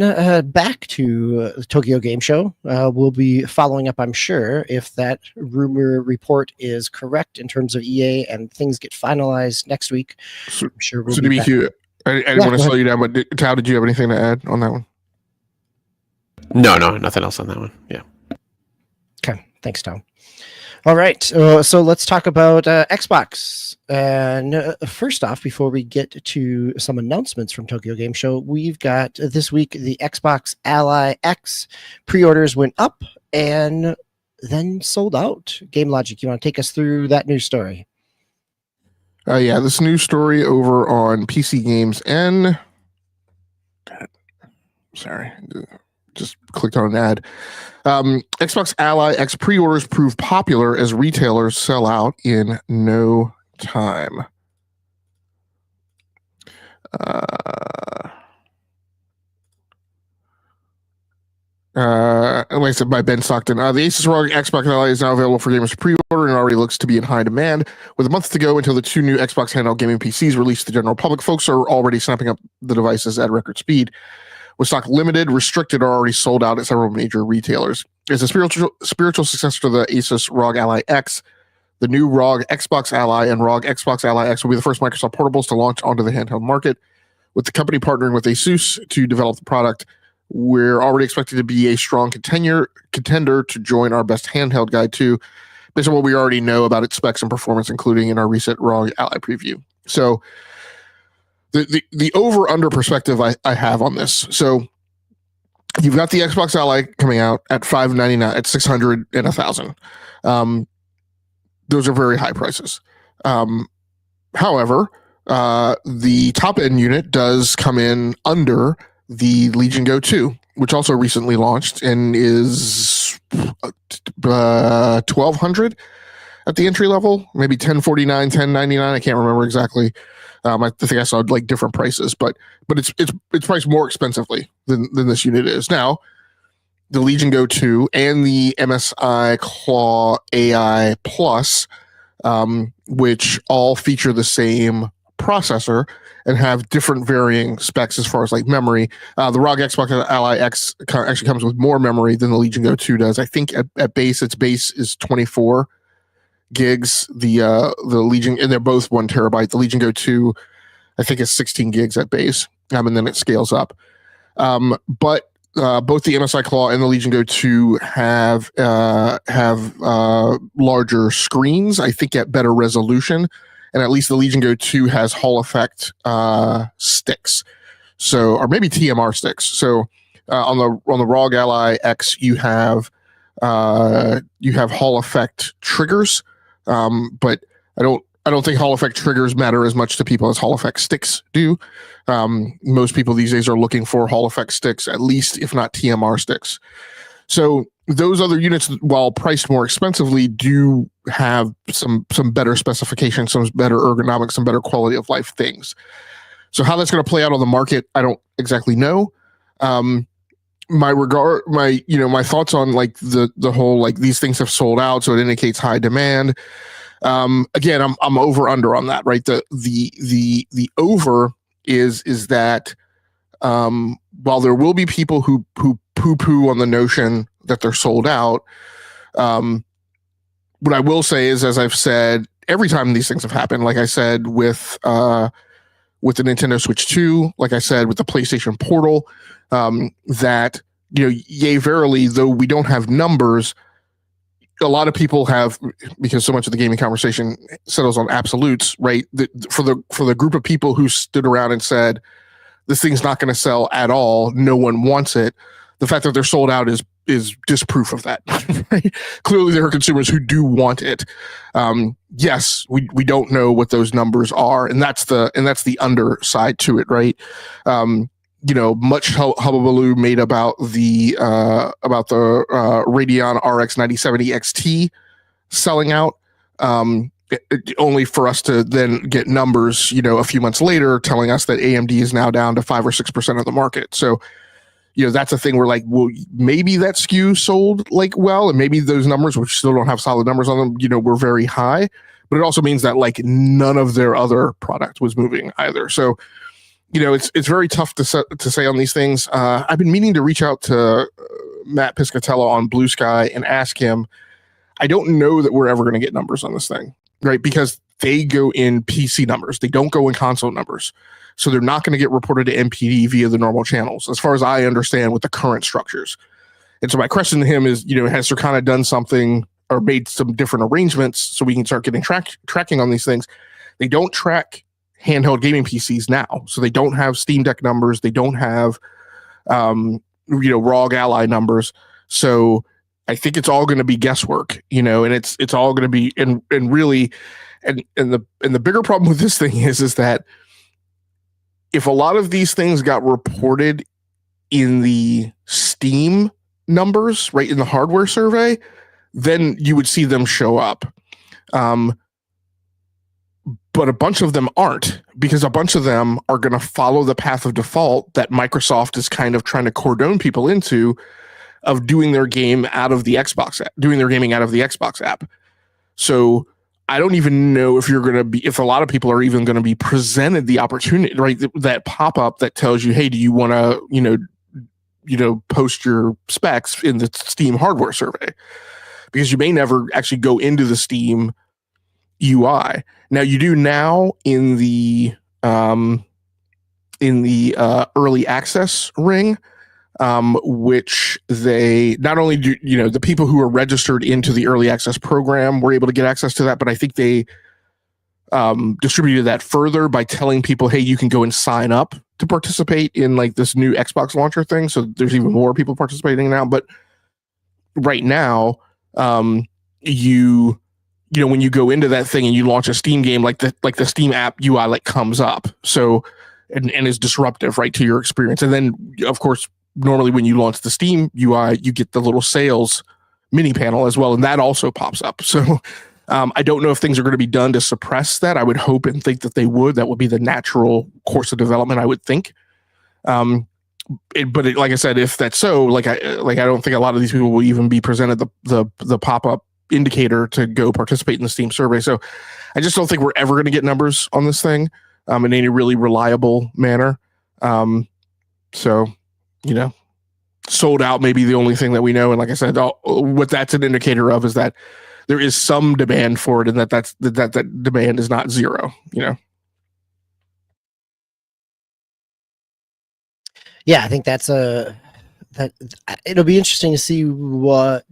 back to the Tokyo Game Show. We'll be following up, I'm sure, if that rumor report is correct in terms of EA and things get finalized next week. So, I'm sure so to be cute, I didn't want to slow you down, but Tao, did you have anything to add on that one? No, nothing else on that one. Yeah. Okay, thanks, Tom. All right, so let's talk about Xbox. And first off, before we get to some announcements from Tokyo Game Show, we've got this week the Xbox Ally X pre-orders went up and then sold out. Game Logic, you want to take us through that news story? Yeah, this news story over on PC Games and... God, sorry, just clicked on an ad. Xbox Ally X pre-orders prove popular as retailers sell out in no time. Like I said, by Ben Stockton. The Asus ROG Xbox Ally is now available for gamers to pre-order and already looks to be in high demand. With a month to go until the two new Xbox handheld gaming PCs released to the general public, folks are already snapping up the devices at record speed. With stock limited, restricted, or already sold out at several major retailers. As a spiritual successor to the Asus ROG Ally X, the new ROG Xbox Ally and ROG Xbox Ally X will be the first Microsoft portables to launch onto the handheld market. With the company partnering with Asus to develop the product, we're already expected to be a strong contender to join our best handheld guide too, based on what we already know about its specs and performance, including in our recent ROG Ally preview. So the over-under perspective I have on this. So you've got the Xbox Ally coming out at $599, at $600 and $1,000. Those are very high prices. However, the top-end unit does come in under the Legion Go 2, which also recently launched and is $1,200 at the entry level, maybe $1,049, $1,099. I can't remember exactly. I think I saw like different prices, but it's priced more expensively than this unit is. Now, the Legion Go 2 and the MSI Claw AI Plus, which all feature the same processor and have different varying specs as far as like memory. The ROG Xbox Ally X actually comes with more memory than the Legion Go 2 does. I think at base, its base is 24 gigs. The Legion, and they're both 1 terabyte. The Legion Go 2, I think, is 16 gigs at base, and then it scales up. But both the MSI Claw and the Legion Go 2 have larger screens, I think at better resolution, and at least the Legion Go 2 has Hall effect sticks, so, or maybe TMR sticks. So on the ROG Ally X, you have Hall effect triggers, but I don't think Hall effect triggers matter as much to people as Hall effect sticks do. Most people these days are looking for Hall effect sticks, at least, if not TMR sticks. So those other units, while priced more expensively, do have some better specifications, some better ergonomics, some better quality of life things. So how that's going to play out on the market, I don't exactly know. My thoughts on like the whole, like, these things have sold out, so it indicates high demand. Again, I'm over under on that, right? The over is that while there will be people who poo-poo on the notion that they're sold out, what I will say is, as I've said every time these things have happened, like I said with the Nintendo Switch 2, like I said with the PlayStation Portal, that, yea, verily, though we don't have numbers, a lot of people have, because so much of the gaming conversation settles on absolutes, right? For the group of people who stood around and said, this thing's not going to sell at all, no one wants it, the fact that they're sold out is disproof of that. Right? Clearly, there are consumers who do want it. Yes, we don't know what those numbers are, and that's the underside to it, right? Much hullabaloo made about the Radeon RX 9070 XT selling out. Only for us to then get numbers, a few months later telling us that AMD is now down to 5 or 6% of the market. So, that's a thing where like, well, maybe that SKU sold like well, and maybe those numbers, which still don't have solid numbers on them, were very high. But it also means that like none of their other product was moving either. So, it's very tough to say on these things. I've been meaning to reach out to Matt Piscatella on Blue Sky and ask him. I don't know that we're ever going to get numbers on this thing, right? Because they go in PC numbers. They don't go in console numbers. So they're not going to get reported to MPD via the normal channels, as far as I understand with the current structures. And so my question to him is, has Circana done something or made some different arrangements so we can start getting tracking on these things? They don't track handheld gaming PCs now. So they don't have Steam Deck numbers. They don't have, ROG Ally numbers. So I think it's all going to be guesswork, and it's all going to be, and really, and the bigger problem with this thing is that if a lot of these things got reported in the Steam numbers, right, in the hardware survey, then you would see them show up. But a bunch of them aren't, because a bunch of them are going to follow the path of default that Microsoft is kind of trying to cordon people into, of doing their game out of the Xbox app, doing their gaming out of the Xbox app. So I don't even know if if a lot of people are even going to be presented the opportunity, right? That pop-up that tells you, hey, do you want to, post your specs in the Steam hardware survey? Because you may never actually go into the Steam UI. Now you do now in the early access ring, which they not only do, the people who are registered into the early access program were able to get access to that, but I think they distributed that further by telling people, hey, you can go and sign up to participate in like this new Xbox launcher thing. So there's even more people participating now. But right now, when you go into that thing and you launch a Steam game, like the Steam app UI like comes up. So and is disruptive, right, to your experience. And then of course, normally when you launch the Steam UI, you get the little sales mini panel as well, and that also pops up. So I don't know if things are going to be done to suppress that. I would hope and think that they would. That would be the natural course of development, I would think. Like I said, if that's so, I don't think a lot of these people will even be presented the pop-up indicator to go participate in the Steam survey. So I just don't think we're ever going to get numbers on this thing in any really reliable manner. So, sold out may be the only thing that we know. And like I said, what that's an indicator of is that there is some demand for it, and that demand is not zero, Yeah, I think that it'll be interesting to see what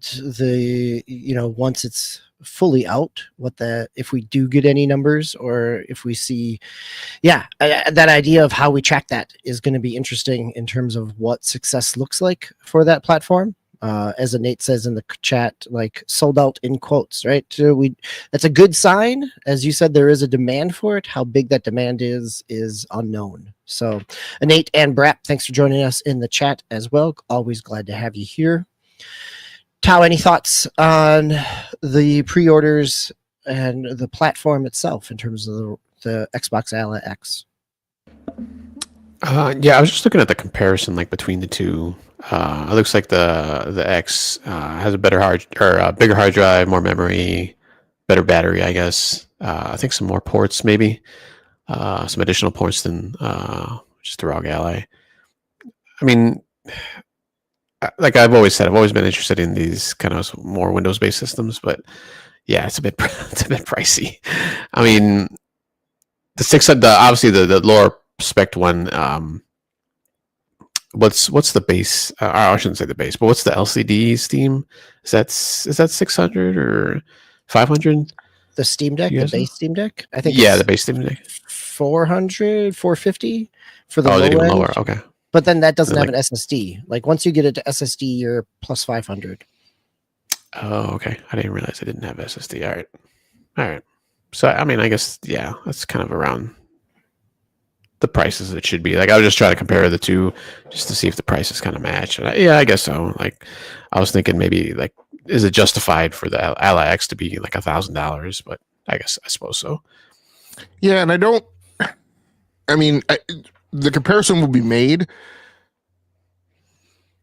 once it's fully out, if we do get any numbers, or if we see, that idea of how we track that is going to be interesting in terms of what success looks like for that platform. As Nate says in the chat, like sold out in quotes, right? That's a good sign. As you said, there is a demand for it. How big that demand is unknown. So Nate and Brap, thanks for joining us in the chat as well. Always glad to have you here. Tao, any thoughts on the pre-orders and the platform itself in terms of the Xbox Ally X? I was just looking at the comparison between the two. It looks like the X has a bigger hard drive, more memory, better battery, I guess. I think some more ports, maybe some additional ports than just the ROG Ally. I mean, like I've always said, I've always been interested in these kind of more Windows-based systems, but yeah, it's a bit pricey. I mean, obviously the lower spec one. What's the base? I shouldn't say the base, but what's the LCD Steam? Is that 600 or 500? The Steam Deck, the base Steam Deck? I think the base Steam Deck. 400, 450 for the low low even end. Lower, okay. But then that doesn't have an SSD. Like once you get it to SSD, you're plus 500. Oh, okay. I didn't realize it didn't have SSD. All right. So I mean, I guess that's kind of around the prices it should be. Like I was just trying to compare the two just to see if the prices kind of match. And I guess so. Like I was thinking maybe like is it justified for the Ally X to be like $1,000? But I suppose so. Yeah, and the comparison will be made.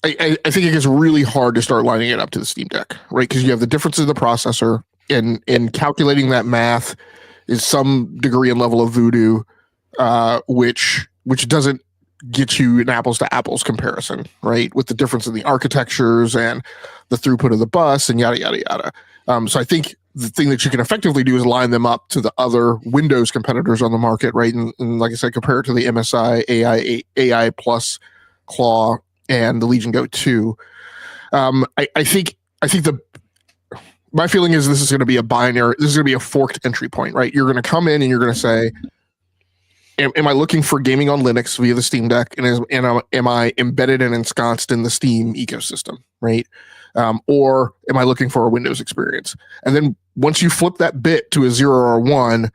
I think it gets really hard to start lining it up to the Steam Deck, right? Because you have the differences in the processor, and calculating that math is some degree and level of voodoo, which doesn't get you an apples to apples comparison, right? With the difference in the architectures and the throughput of the bus and yada yada yada. So I think the thing that you can effectively do is line them up to the other Windows competitors on the market, right? And like I said, compare it to the MSI AI Plus Claw and the Legion Go 2. I think my feeling is this is going to be a binary. This is going to be a forked entry point, right? You're going to come in and you're going to say, am I looking for gaming on Linux via the Steam Deck, and am I embedded and ensconced in the Steam ecosystem, right? Or am I looking for a Windows experience? And then once you flip that bit to a 0 or a 1,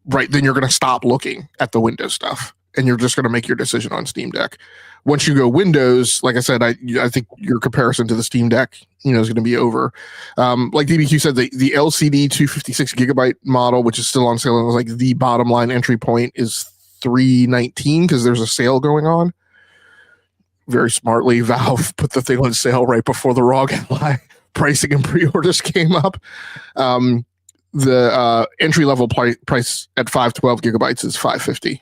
right, then you're going to stop looking at the Windows stuff, and you're just going to make your decision on Steam Deck. Once you go Windows, like I said, I think your comparison to the Steam Deck, is going to be over. Like DBQ said, the LCD 256 gigabyte model, which is still on sale, and like the bottom line entry point is $319 because there's a sale going on. Very smartly, Valve put the thing on sale right before the ROG Ally pricing and pre-orders came up. The entry level price at 512 gigabytes is $550.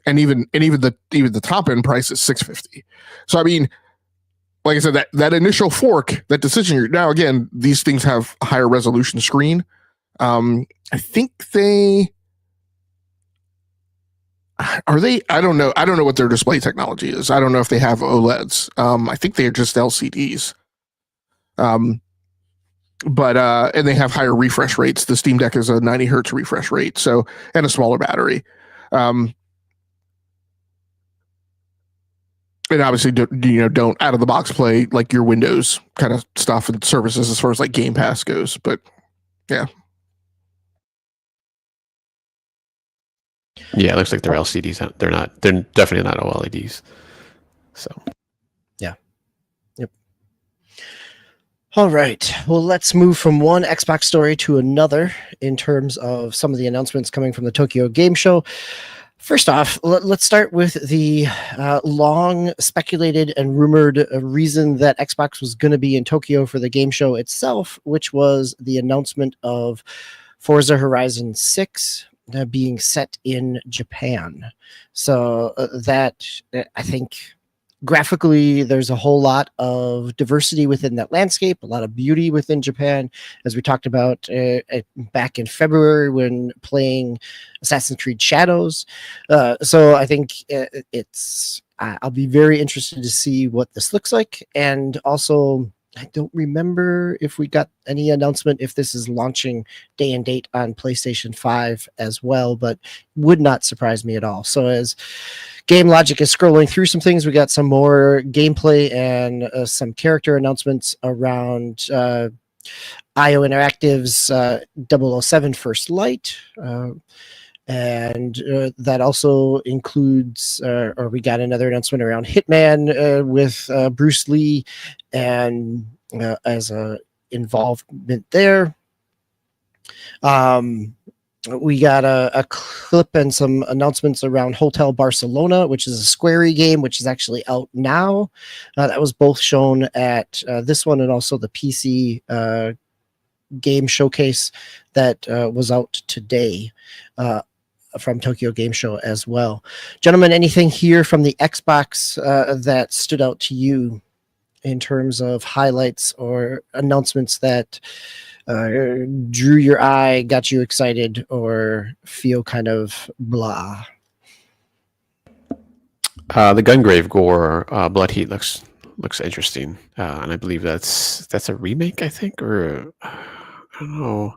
And even the top end price is $650. So I mean, like I said, that initial fork, that decision. Now again, these things have a higher resolution screen. I think they are they. I don't know. I don't know what their display technology is. I don't know if they have OLEDs. I think they're just LCDs. But and they have higher refresh rates. The Steam Deck is a 90 hertz refresh rate, so, and a smaller battery. And obviously, don't out of the box play like your Windows kind of stuff and services as far as like Game Pass goes. But yeah. Yeah, it looks like they're LCDs. They're definitely not OLEDs. So yeah. Yep. All right. Well, let's move from one Xbox story to another in terms of some of the announcements coming from the Tokyo Game Show. First off, let's start with the long speculated and rumored reason that Xbox was going to be in Tokyo for the game show itself, which was the announcement of Forza Horizon 6 being set in Japan. So that, I think, graphically, there's a whole lot of diversity within that landscape, a lot of beauty within Japan, as we talked about back in February when playing Assassin's Creed Shadows. So I think I'll be very interested to see what this looks like. And also, I don't remember if we got any announcement if this is launching day and date on PlayStation 5 as well, but would not surprise me at all. So as Game Logic is scrolling through some things, we got some more gameplay and some character announcements around IO Interactive's 007 First Light. And that also includes, or we got another announcement around Hitman with Bruce Lee and as a involvement there. We got a clip and some announcements around Hotel Barcelona, which is a Square game, which is actually out now. That was both shown at this one and also the PC game showcase that was out today. From Tokyo Game Show as well. Gentlemen, anything here from the Xbox that stood out to you in terms of highlights or announcements that drew your eye, got you excited, or feel kind of blah? The Gungrave Gore Blood Heat looks interesting, and I believe that's a remake, I think, or I don't know,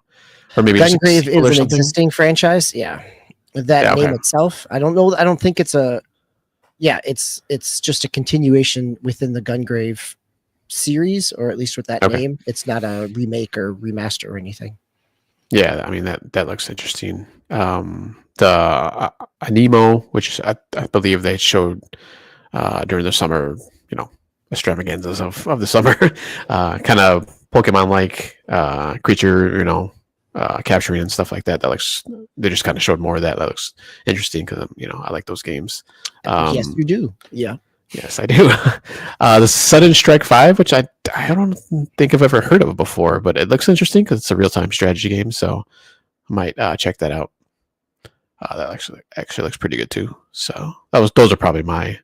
or maybe Gungrave is an existing franchise, yeah. That name itself, I don't know. I don't think it's it's just a continuation within the Gungrave series, or at least with that name. It's not a remake or remaster or anything. Yeah, I mean that looks interesting. The Anemo, which I believe they showed during the summer, extravaganzas of the summer, kind of Pokemon-like creature, capturing and stuff like that. They just kind of showed more of that. That looks interesting because I like those games. Yes, you do. Yeah. Yes, I do. The Sudden Strike 5, which I don't think I've ever heard of before, but it looks interesting because it's a real-time strategy game, so I might check that out. That actually looks pretty good too. So those are probably my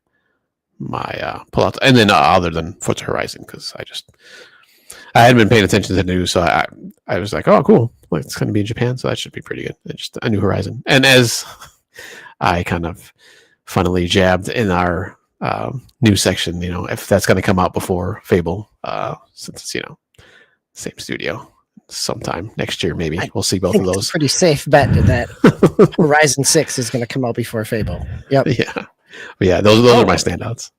pullouts, and then other than Forza Horizon, because I hadn't been paying attention to the news, so I was like, oh, cool, like it's going to be in Japan, so that should be pretty good. It's just a new Horizon, and as I kind of funnily jabbed in our news section, if that's going to come out before Fable, since it's same studio. Sometime next year, maybe we'll see both of those. It's a pretty safe bet that Horizon 6 is going to come out before Fable. Yep. Yeah. Those are my standouts.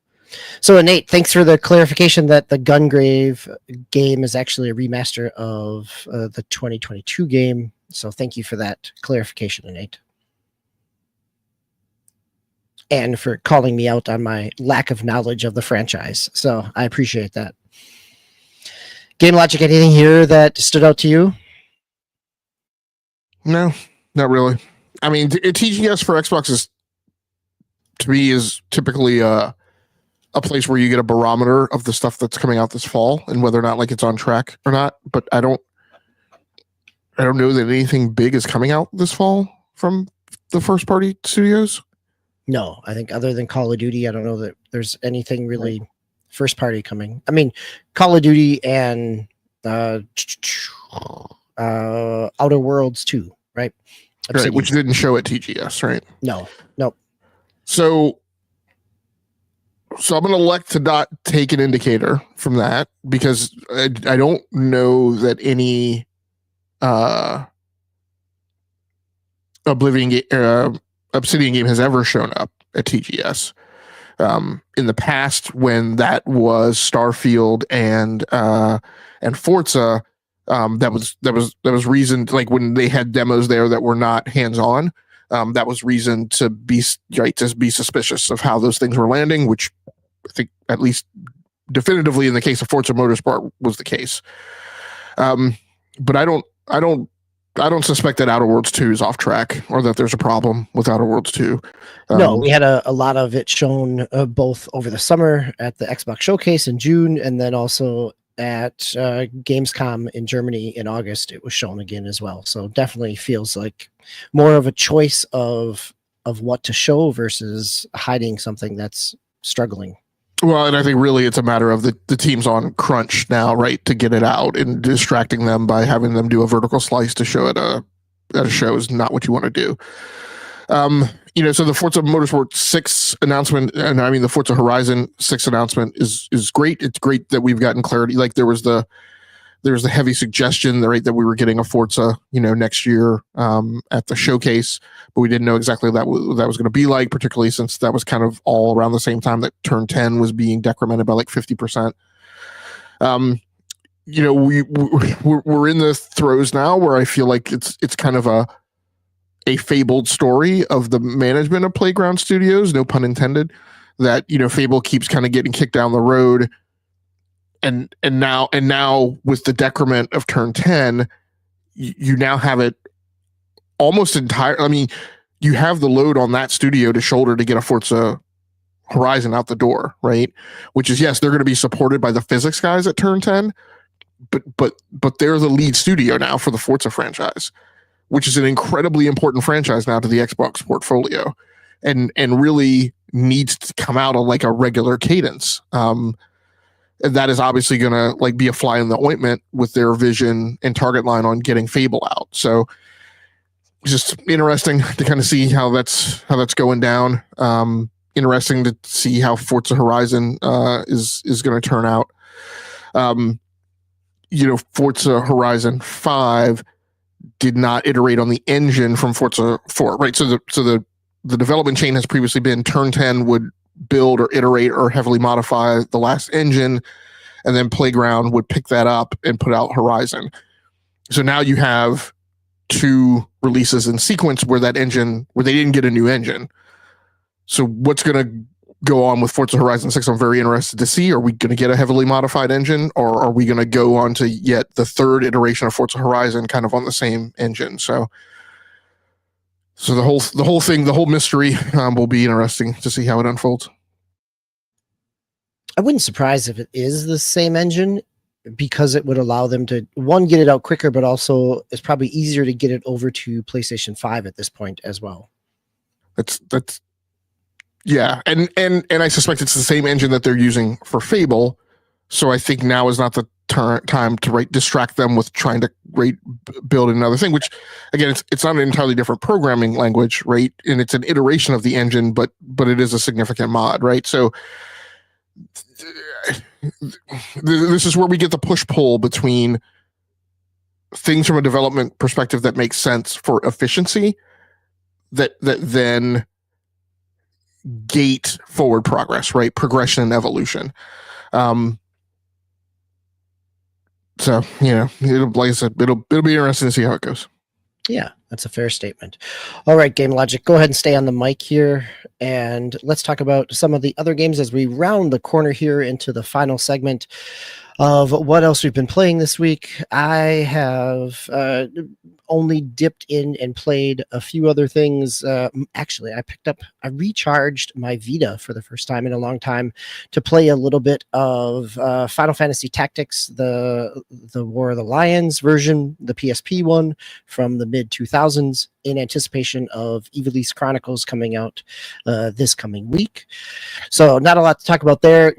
So, Nate, thanks for the clarification that the Gungrave game is actually a remaster of the 2022 game. So, thank you for that clarification, Nate, and for calling me out on my lack of knowledge of the franchise. So, I appreciate that. Game Logic, anything here that stood out to you? No, not really. I mean, TGS for Xbox to me is typically a place where you get a barometer of the stuff that's coming out this fall and whether or not like it's on track or not. But I don't know that anything big is coming out this fall from the first party studios. No, I think other than Call of Duty, I don't know that there's anything really first party coming. I mean, Call of Duty and Outer Worlds 2, right? Right, which didn't show at TGS, right? No, nope. So I'm going to elect to not take an indicator from that because I don't know that any Obsidian game has ever shown up at TGS. In the past, when that was Starfield and Forza, that was reason, like when they had demos there that were not hands-on, that was reason to be suspicious of how those things were landing, which I think at least definitively in the case of Forza Motorsport was the case. But I don't suspect that Outer Worlds 2 is off track or that there's a problem with Outer Worlds 2. No, we had a lot of it shown both over the summer at the Xbox Showcase in June, and then also at Gamescom in Germany in August. It was shown again as well. So definitely feels like more of a choice of what to show versus hiding something that's struggling. Well, and I think really it's a matter of the teams on crunch now, right, to get it out, and distracting them by having them do a vertical slice to show it at a show is not what you want to do. So the Forza Motorsport 6 announcement, and I mean the Forza Horizon 6 announcement is great. It's great that we've gotten clarity. Like there was the heavy suggestion, right, that we were getting a Forza, next year at the showcase, but we didn't know exactly what that was going to be like, particularly since that was kind of all around the same time that Turn 10 was being decremented by like 50%. We're in the throes now where I feel like it's kind of a fabled story of the management of Playground Studios, no pun intended, that Fable keeps kind of getting kicked down the road. And now with the decrement of Turn 10, you now have it almost entire. I mean, you have the load on that studio to shoulder to get a Forza Horizon out the door, right? Which is, yes, they're going to be supported by the physics guys at Turn 10, but they're the lead studio now for the Forza franchise, which is an incredibly important franchise now to the Xbox portfolio, and really needs to come out on like a regular cadence. That is obviously going to like be a fly in the ointment with their vision and target line on getting Fable out. So it's just interesting to kind of see how that's going down. Interesting to see how Forza Horizon is going to turn out. Forza Horizon 5 did not iterate on the engine from Forza 4, right? So the development chain has previously been Turn 10 would build or iterate or heavily modify the last engine, and then Playground would pick that up and put out Horizon. So now you have two releases in sequence where they didn't get a new engine. So what's going to go on with Forza Horizon 6, I'm very interested to see, are we going to get a heavily modified engine, or are we going to go on to yet the third iteration of Forza Horizon kind of on the same engine? So the whole mystery will be interesting to see how it unfolds. I wouldn't surprise if it is the same engine, because it would allow them to, one, get it out quicker, but also it's probably easier to get it over to PlayStation 5 at this point as well. That's yeah, and I suspect it's the same engine that they're using for Fable, so I think now is not the time to distract them with trying to build another thing, which again, it's not an entirely different programming language, right? And it's an iteration of the engine, but it is a significant mod, right? So this is where we get the push-pull between things from a development perspective that makes sense for efficiency that then gate forward progress, right? Progression and evolution. So, like I said, it'll be interesting to see how it goes. Yeah, that's a fair statement. All right, Game Logic, go ahead and stay on the mic here, and let's talk about some of the other games as we round the corner here into the final segment of what else we've been playing this week. I have only dipped in and played a few other things. Actually, I recharged my Vita for the first time in a long time to play a little bit of Final Fantasy Tactics, the War of the Lions version, the PSP one from the mid-2000s, in anticipation of Ivalice Chronicles coming out this coming week. So not a lot to talk about there.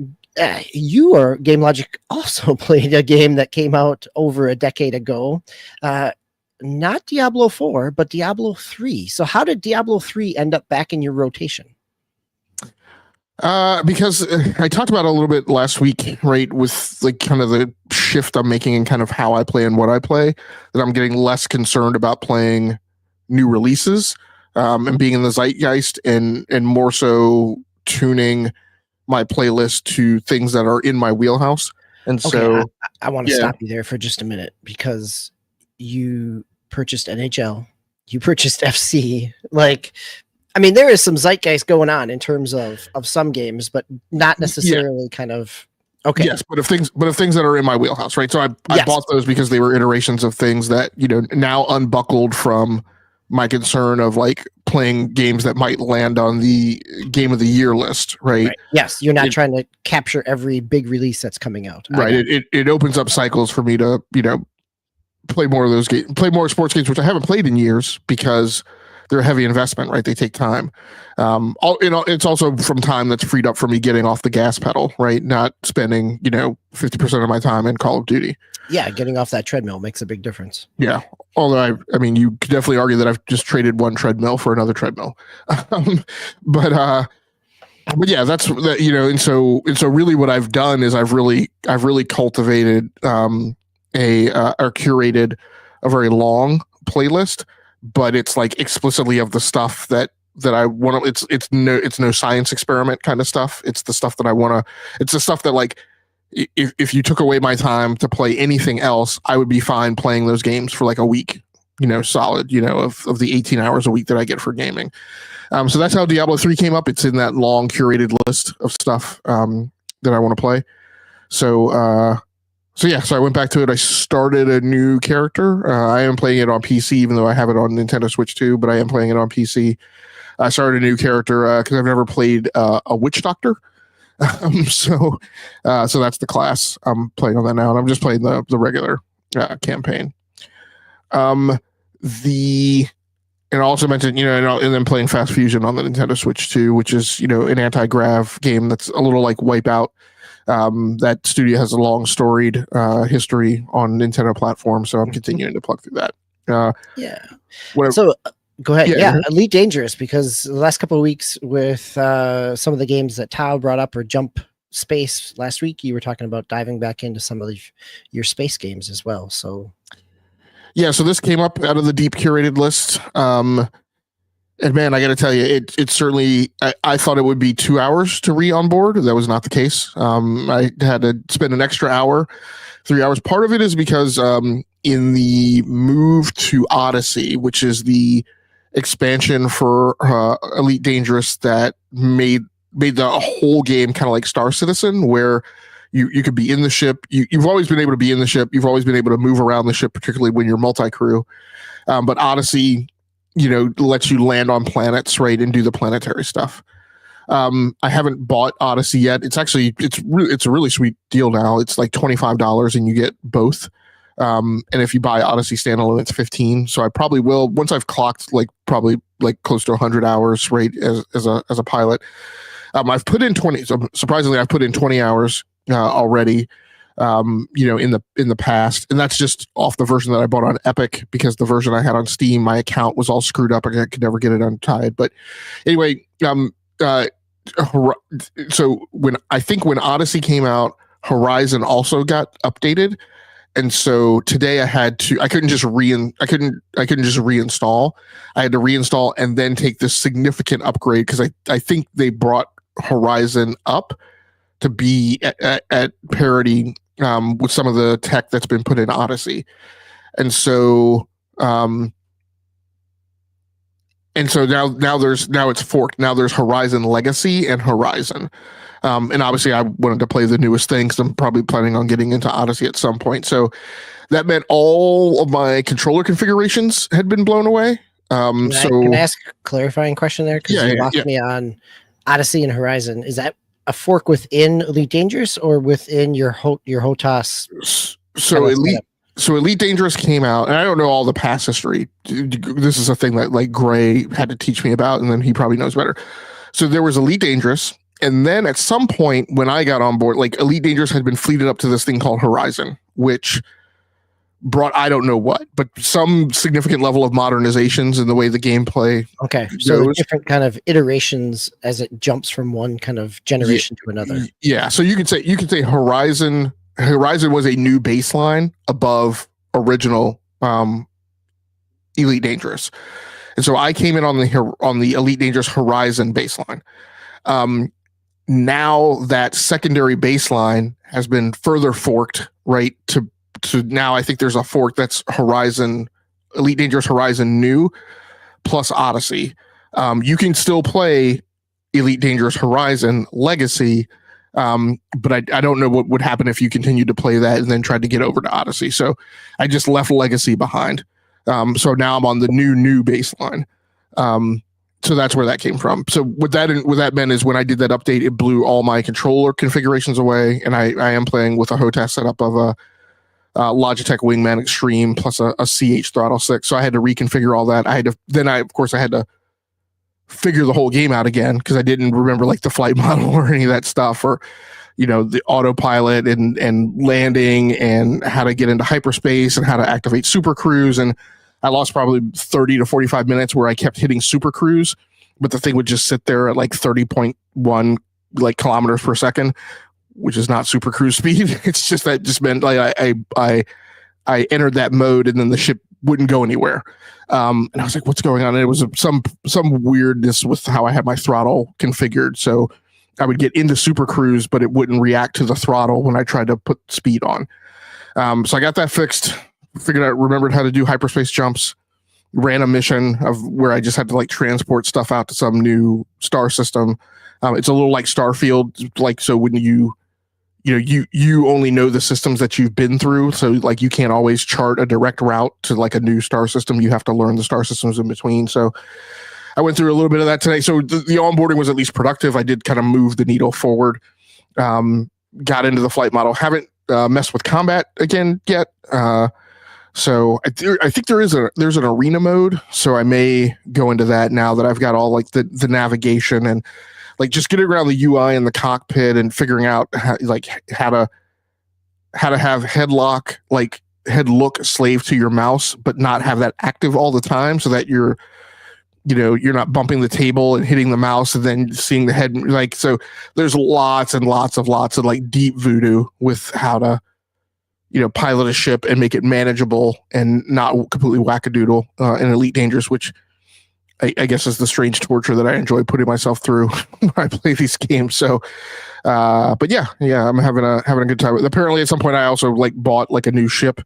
You or Game Logic also played a game that came out over a decade ago. Not Diablo 4, but Diablo 3. So how did Diablo 3 end up back in your rotation? Because I talked about it a little bit last week, right? With like kind of the shift I'm making in kind of how I play and what I play, that I'm getting less concerned about playing new releases and being in the zeitgeist and more so tuning my playlist to things that are in my wheelhouse. And so I want to stop you there for just a minute, because you purchased NHL, you purchased FC. Like, I mean, there is some zeitgeist going on in terms of some games, but not necessarily kind of okay. Yes, but if things that are in my wheelhouse, right? So I bought those because they were iterations of things that, now unbuckled from my concern of like playing games that might land on the Game of the Year list, right? Yes, you're not trying to capture every big release that's coming out. Right. It opens up cycles for me to, play more of those games, play more sports games, which I haven't played in years because they're a heavy investment, right? They take time. It's also from time that's freed up for me getting off the gas pedal, right? Not spending, 50% of my time in Call of Duty. Yeah, getting off that treadmill makes a big difference. Yeah. Although I mean, you could definitely argue that I've just traded one treadmill for another treadmill. But yeah, that's that, and so really what I've done is I've really cultivated or curated a very long playlist, but it's like explicitly of the stuff that I want to. It's no science experiment kind of stuff. It's the stuff that I want to. It's the stuff that like. If you took away my time to play anything else, I would be fine playing those games for like a week, solid, of the 18 hours a week that I get for gaming. So that's how Diablo 3 came up. It's in that long curated list of stuff that I want to play. So I went back to it. I started a new character. I am playing it on PC, even though I have it on Nintendo Switch too, but I am playing it on PC. I started a new character because I've never played a witch doctor. So that's the class I'm playing on that now, and I'm just playing the regular campaign. And I also mentioned, and then playing Fast Fusion on the Nintendo Switch too, which is, an anti-grav game that's a little like Wipeout. That studio has a long storied history on Nintendo platforms, so I'm continuing to plug through that. Whatever. So go ahead. Yeah, Elite Dangerous, because the last couple of weeks with some of the games that Tao brought up, or Jump Space last week, you were talking about diving back into some of your space games as well. So yeah, so this came up out of the deep curated list. And man, I got to tell you, it certainly, I thought it would be 2 hours to re-onboard. That was not the case. I had to spend an extra hour, 3 hours. Part of it is because in the move to Odyssey, which is the expansion for Elite Dangerous that made made the whole game kind of like Star Citizen, where you could be in the ship. You've always been able to be in the ship. You've always been able to move around the ship, particularly when you're multi-crew. But Odyssey, lets you land on planets, right, and do the planetary stuff. I haven't bought Odyssey yet. It's a really sweet deal now. It's like $25 and you get both. And if you buy Odyssey standalone, it's $15. So I probably will, once I've clocked probably close to 100 hours, right, as a pilot. I've put in 20. So surprisingly, I've put in 20 hours already. In the past, and that's just off the version that I bought on Epic, because the version I had on Steam, my account was all screwed up. I could never get it untied. But anyway, so when Odyssey came out, Horizon also got updated. And so today I couldn't just reinstall. I had to reinstall and then take this significant upgrade, because I think they brought Horizon up to be at parity with some of the tech that's been put in Odyssey. And so now it's forked. Now there's Horizon Legacy and Horizon. And obviously I wanted to play the newest thing, because I'm probably planning on getting into Odyssey at some point. So that meant all of my controller configurations had been blown away. Can I ask a clarifying question there? Because you lost me on Odyssey and Horizon. Is that a fork within Elite Dangerous or within your HOTAS? So Elite Dangerous came out, and I don't know all the past history. This is a thing that Gray had to teach me about, and then he probably knows better. So there was Elite Dangerous, and then at some point when I got on board, Elite Dangerous had been fleeted up to this thing called Horizon, which brought I don't know what, but some significant level of modernizations in the way the gameplay. Okay, so different kind of iterations as it jumps from one kind of generation to another. Yeah, so you could say Horizon was a new baseline above original Elite Dangerous, and so I came in on the Elite Dangerous Horizon baseline. Now that secondary baseline has been further forked, right, to now I think there's a fork that's Horizon, Elite Dangerous Horizon New plus Odyssey. You can still play Elite Dangerous Horizon Legacy, but I don't know what would happen if you continued to play that and then tried to get over to Odyssey. So I just left Legacy behind. So now I'm on the new baseline. So that's where that came from. So what that meant is when I did that update, it blew all my controller configurations away, and I am playing with a HOTAS setup of a Logitech Wingman Extreme plus a CH Throttle 6. So I had to reconfigure all that. I had to figure the whole game out again, because I didn't remember the flight model or any of that stuff, or the autopilot and landing and how to get into hyperspace and how to activate Super Cruise. And I lost probably 30 to 45 minutes where I kept hitting Super Cruise, but the thing would just sit there at 30.1 kilometers per second, which is not Super Cruise speed. It's just that just meant I entered that mode and then the ship wouldn't go anywhere. And I was like, what's going on? And it was some weirdness with how I had my throttle configured. So I would get into Super Cruise, but it wouldn't react to the throttle when I tried to put speed on. So I got that fixed, remembered how to do hyperspace jumps, ran a mission of where I just had to transport stuff out to some new star system. It's a little like Starfield, so when you only know the systems that you've been through. So you can't always chart a direct route to a new star system. You have to learn the star systems in between. So I went through a little bit of that today. So the onboarding was at least productive. I did kind of move the needle forward, got into the flight model. Haven't messed with combat again yet. So I think there's an arena mode. So I may go into that now that I've got all the navigation and just getting around the UI in the cockpit and figuring out how to have headlock, head look slave to your mouse, but not have that active all the time, so that you're not bumping the table and hitting the mouse and then seeing the head. So there's lots and lots of deep voodoo with how to, pilot a ship and make it manageable and not completely wackadoodle in Elite Dangerous, which I guess is the strange torture that I enjoy putting myself through when I play these games. So, but yeah, I'm having a good time. Apparently at some point I also bought a new ship.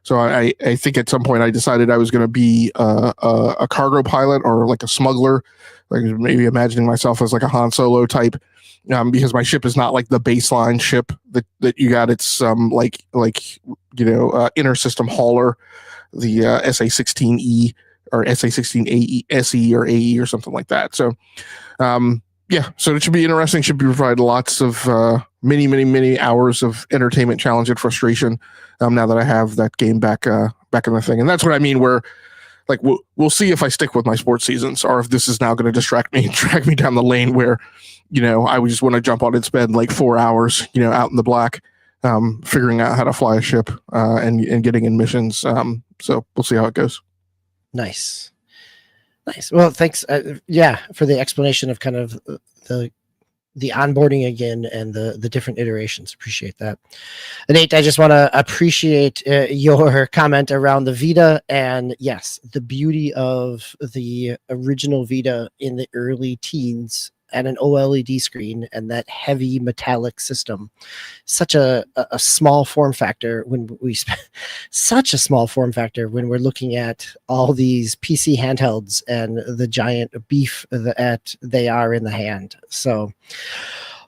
So I think at some point I decided I was going to be a cargo pilot or a smuggler, maybe imagining myself as a Han Solo type. because my ship is not like the baseline ship that you got. It's inner system hauler, the SA-16E or SA-16AE SE or AE or something like that. So so it should be interesting. Should provide lots of many hours of entertainment, challenge, and frustration. Now that I have that game back in the thing, and that's what I mean. Where like we'll see if I stick with my sports seasons or if this is now going to distract me and drag me down the lane where, I would just want to jump on and spend like 4 hours, out in the black, figuring out how to fly a ship and getting in missions. So we'll see how it goes. Nice. Well, thanks. For the explanation of kind of the onboarding again and the different iterations. Appreciate that. Nate, I just want to appreciate your comment around the Vita, and yes, the beauty of the original Vita in the early teens and an OLED screen and that heavy metallic system. Such a small form factor when such a small form factor when we're looking at all these PC handhelds and the giant beef that they are in the hand. So,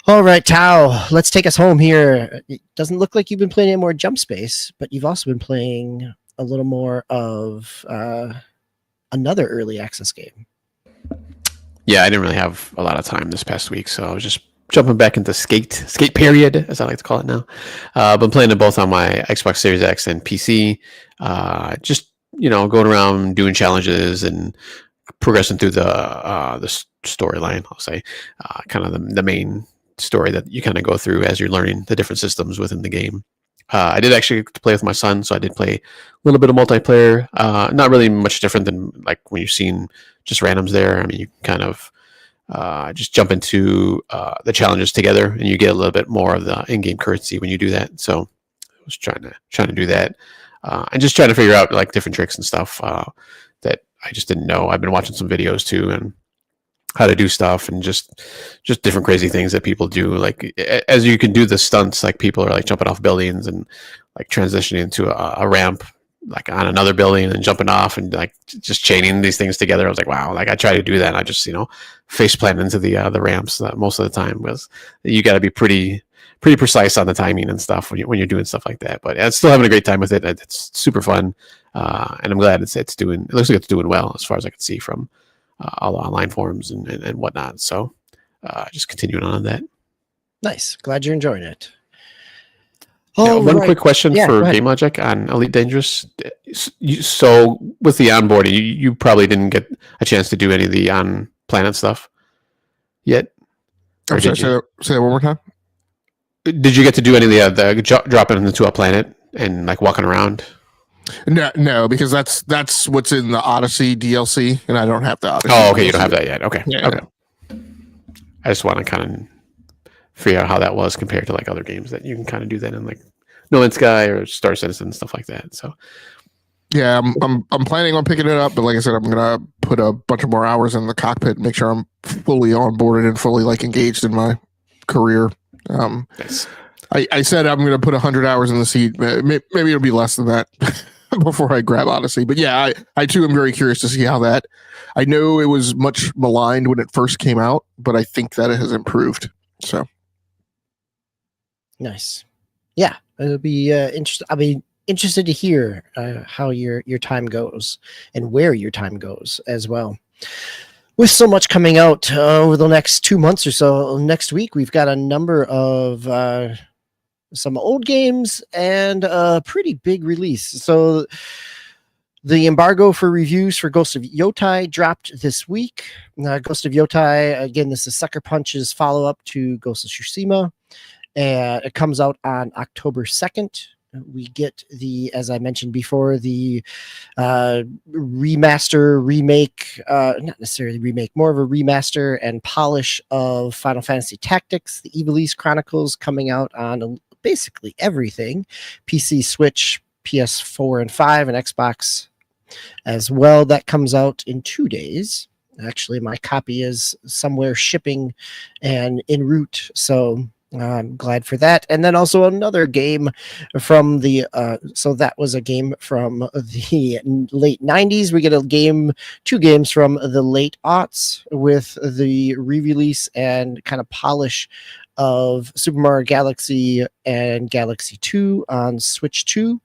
all right, Tao, let's take us home here. It doesn't look like you've been playing any more Jump Space, but you've also been playing a little more of another early access game. Yeah, I didn't really have a lot of time this past week, so I was just jumping back into skate period, as I like to call it now. I've been playing it both on my Xbox Series X and PC. Just going around doing challenges and progressing through the storyline. I'll say, kind of the main story that you kind of go through as you're learning the different systems within the game. I did actually play with my son, so I did play a little bit of multiplayer. Not really much different than like when you've seen just randoms there. I mean, you can kind of just jump into the challenges together, and you get a little bit more of the in-game currency when you do that. So I was trying to do that, and just trying to figure out like different tricks and stuff that I just didn't know. I've been watching some videos too, and how to do stuff and just different crazy things that people do. Like as you can do the stunts, like people are like jumping off buildings and like transitioning into a ramp like on another building and jumping off and like just chaining these things together. I was like, wow, like I try to do that. And I just, face plant into the ramps most of the time. Was you got to be pretty precise on the timing and stuff when you're doing stuff like that. But I'm still having a great time with it. It's super fun. And I'm glad it looks like it's doing well as far as I can see from all the online forums and whatnot. So just continuing on that. Nice. Glad you're enjoying it. One quick question for Game Logic on Elite Dangerous. So with the onboarding, you probably didn't get a chance to do any of the on-planet stuff yet? I'm sorry, say that one more time. Did you get to do any of the dropping into a planet and like walking around? No, because that's what's in the Odyssey DLC, and I don't have the Odyssey. Oh, okay, DLC. You don't have that yet. Okay, yeah, okay. I just want to kind of figure out how that was compared to like other games that you can kind of do that in, like No Man's Sky or Star Citizen and stuff like that. So, yeah, I'm planning on picking it up, but like I said, I'm gonna put a bunch of more hours in the cockpit and make sure I'm fully onboarded and fully like engaged in my career. Nice. I said I'm gonna put 100 hours in the seat. Maybe it'll be less than that. Before I grab Odyssey. But yeah, I too am very curious to see how that. I know it was much maligned when it first came out, but I think that it has improved. So nice. Yeah, it'll be interesting. I'll be interested to hear how your time goes and where your time goes as well. With so much coming out over the next 2 months or so, next week we've got a number of some old games and a pretty big release. So the embargo for reviews for Ghost of Yotai dropped this week. Ghost of Yotai, again, this is Sucker Punch's follow-up to Ghost of Tsushima. And it comes out on October 2nd. We get as I mentioned before, the remaster, remake, not necessarily remake, more of a remaster and polish of Final Fantasy Tactics, the Ivalice Chronicles, coming out on basically everything. PC, Switch, PS4 and 5, and Xbox as well. That comes out in 2 days. Actually, my copy is somewhere shipping and en route. So I'm glad for that. And then also another game from the so that was a game from the late 90s. We get two games from the late aughts with the re-release and kind of polish of Super Mario Galaxy and Galaxy 2 on Switch 2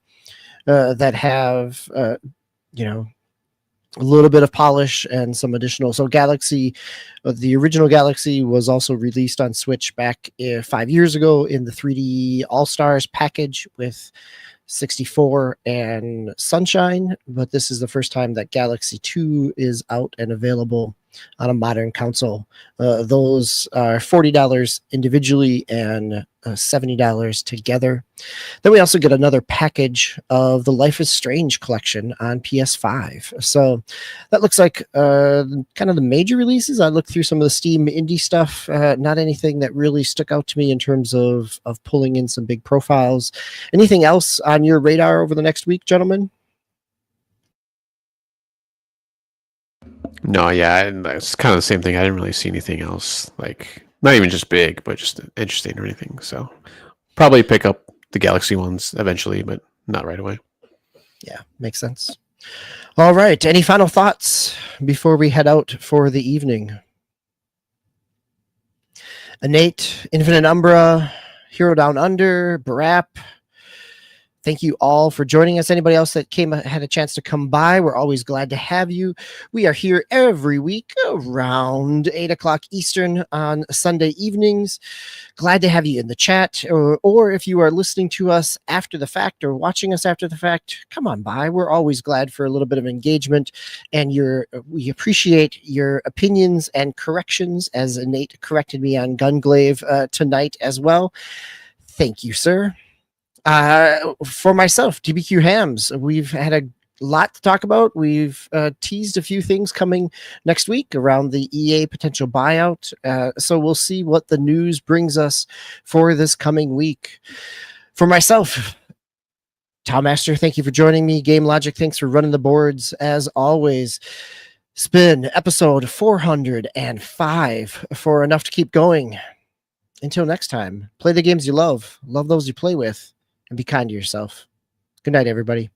that have you know, a little bit of polish and some additional. So Galaxy, the original Galaxy was also released on Switch back 5 years ago in the 3D All Stars package with 64 and Sunshine, but this is the first time that Galaxy 2 is out and available on a modern console. Those are $40 individually and $70 together. Then we also get another package of the Life is Strange collection on PS5. So that looks like kind of the major releases. I looked through some of the Steam indie stuff. Not anything that really stuck out to me in terms of pulling in some big profiles. Anything else on your radar over the next week, gentlemen? No, yeah, and it's kind of the same thing. I didn't really see anything else, like not even just big, but just interesting or anything. So probably pick up the Galaxy ones eventually, but not right away. Yeah, makes sense. All right. Any final thoughts before we head out for the evening? Innate, Infinite Umbra, Hero Down Under, Barap. Thank you all for joining us. Anybody else that had a chance to come by, we're always glad to have you. We are here every week around 8 o'clock Eastern on Sunday evenings. Glad to have you in the chat, or if you are listening to us after the fact or watching us after the fact, come on by. We're always glad for a little bit of engagement, and we appreciate your opinions and corrections, as Nate corrected me on Gunglaive tonight as well. Thank you, sir. For myself, DBQ Hams, we've had a lot to talk about. We've teased a few things coming next week around the EA potential buyout. So we'll see what the news brings us for this coming week. For myself, Tom Master, thank you for joining me. Game Logic, thanks for running the boards as always. Spin episode 405 for Enough to Keep Going. Until next time, play the games you love those you play with, and be kind to yourself. Good night, everybody.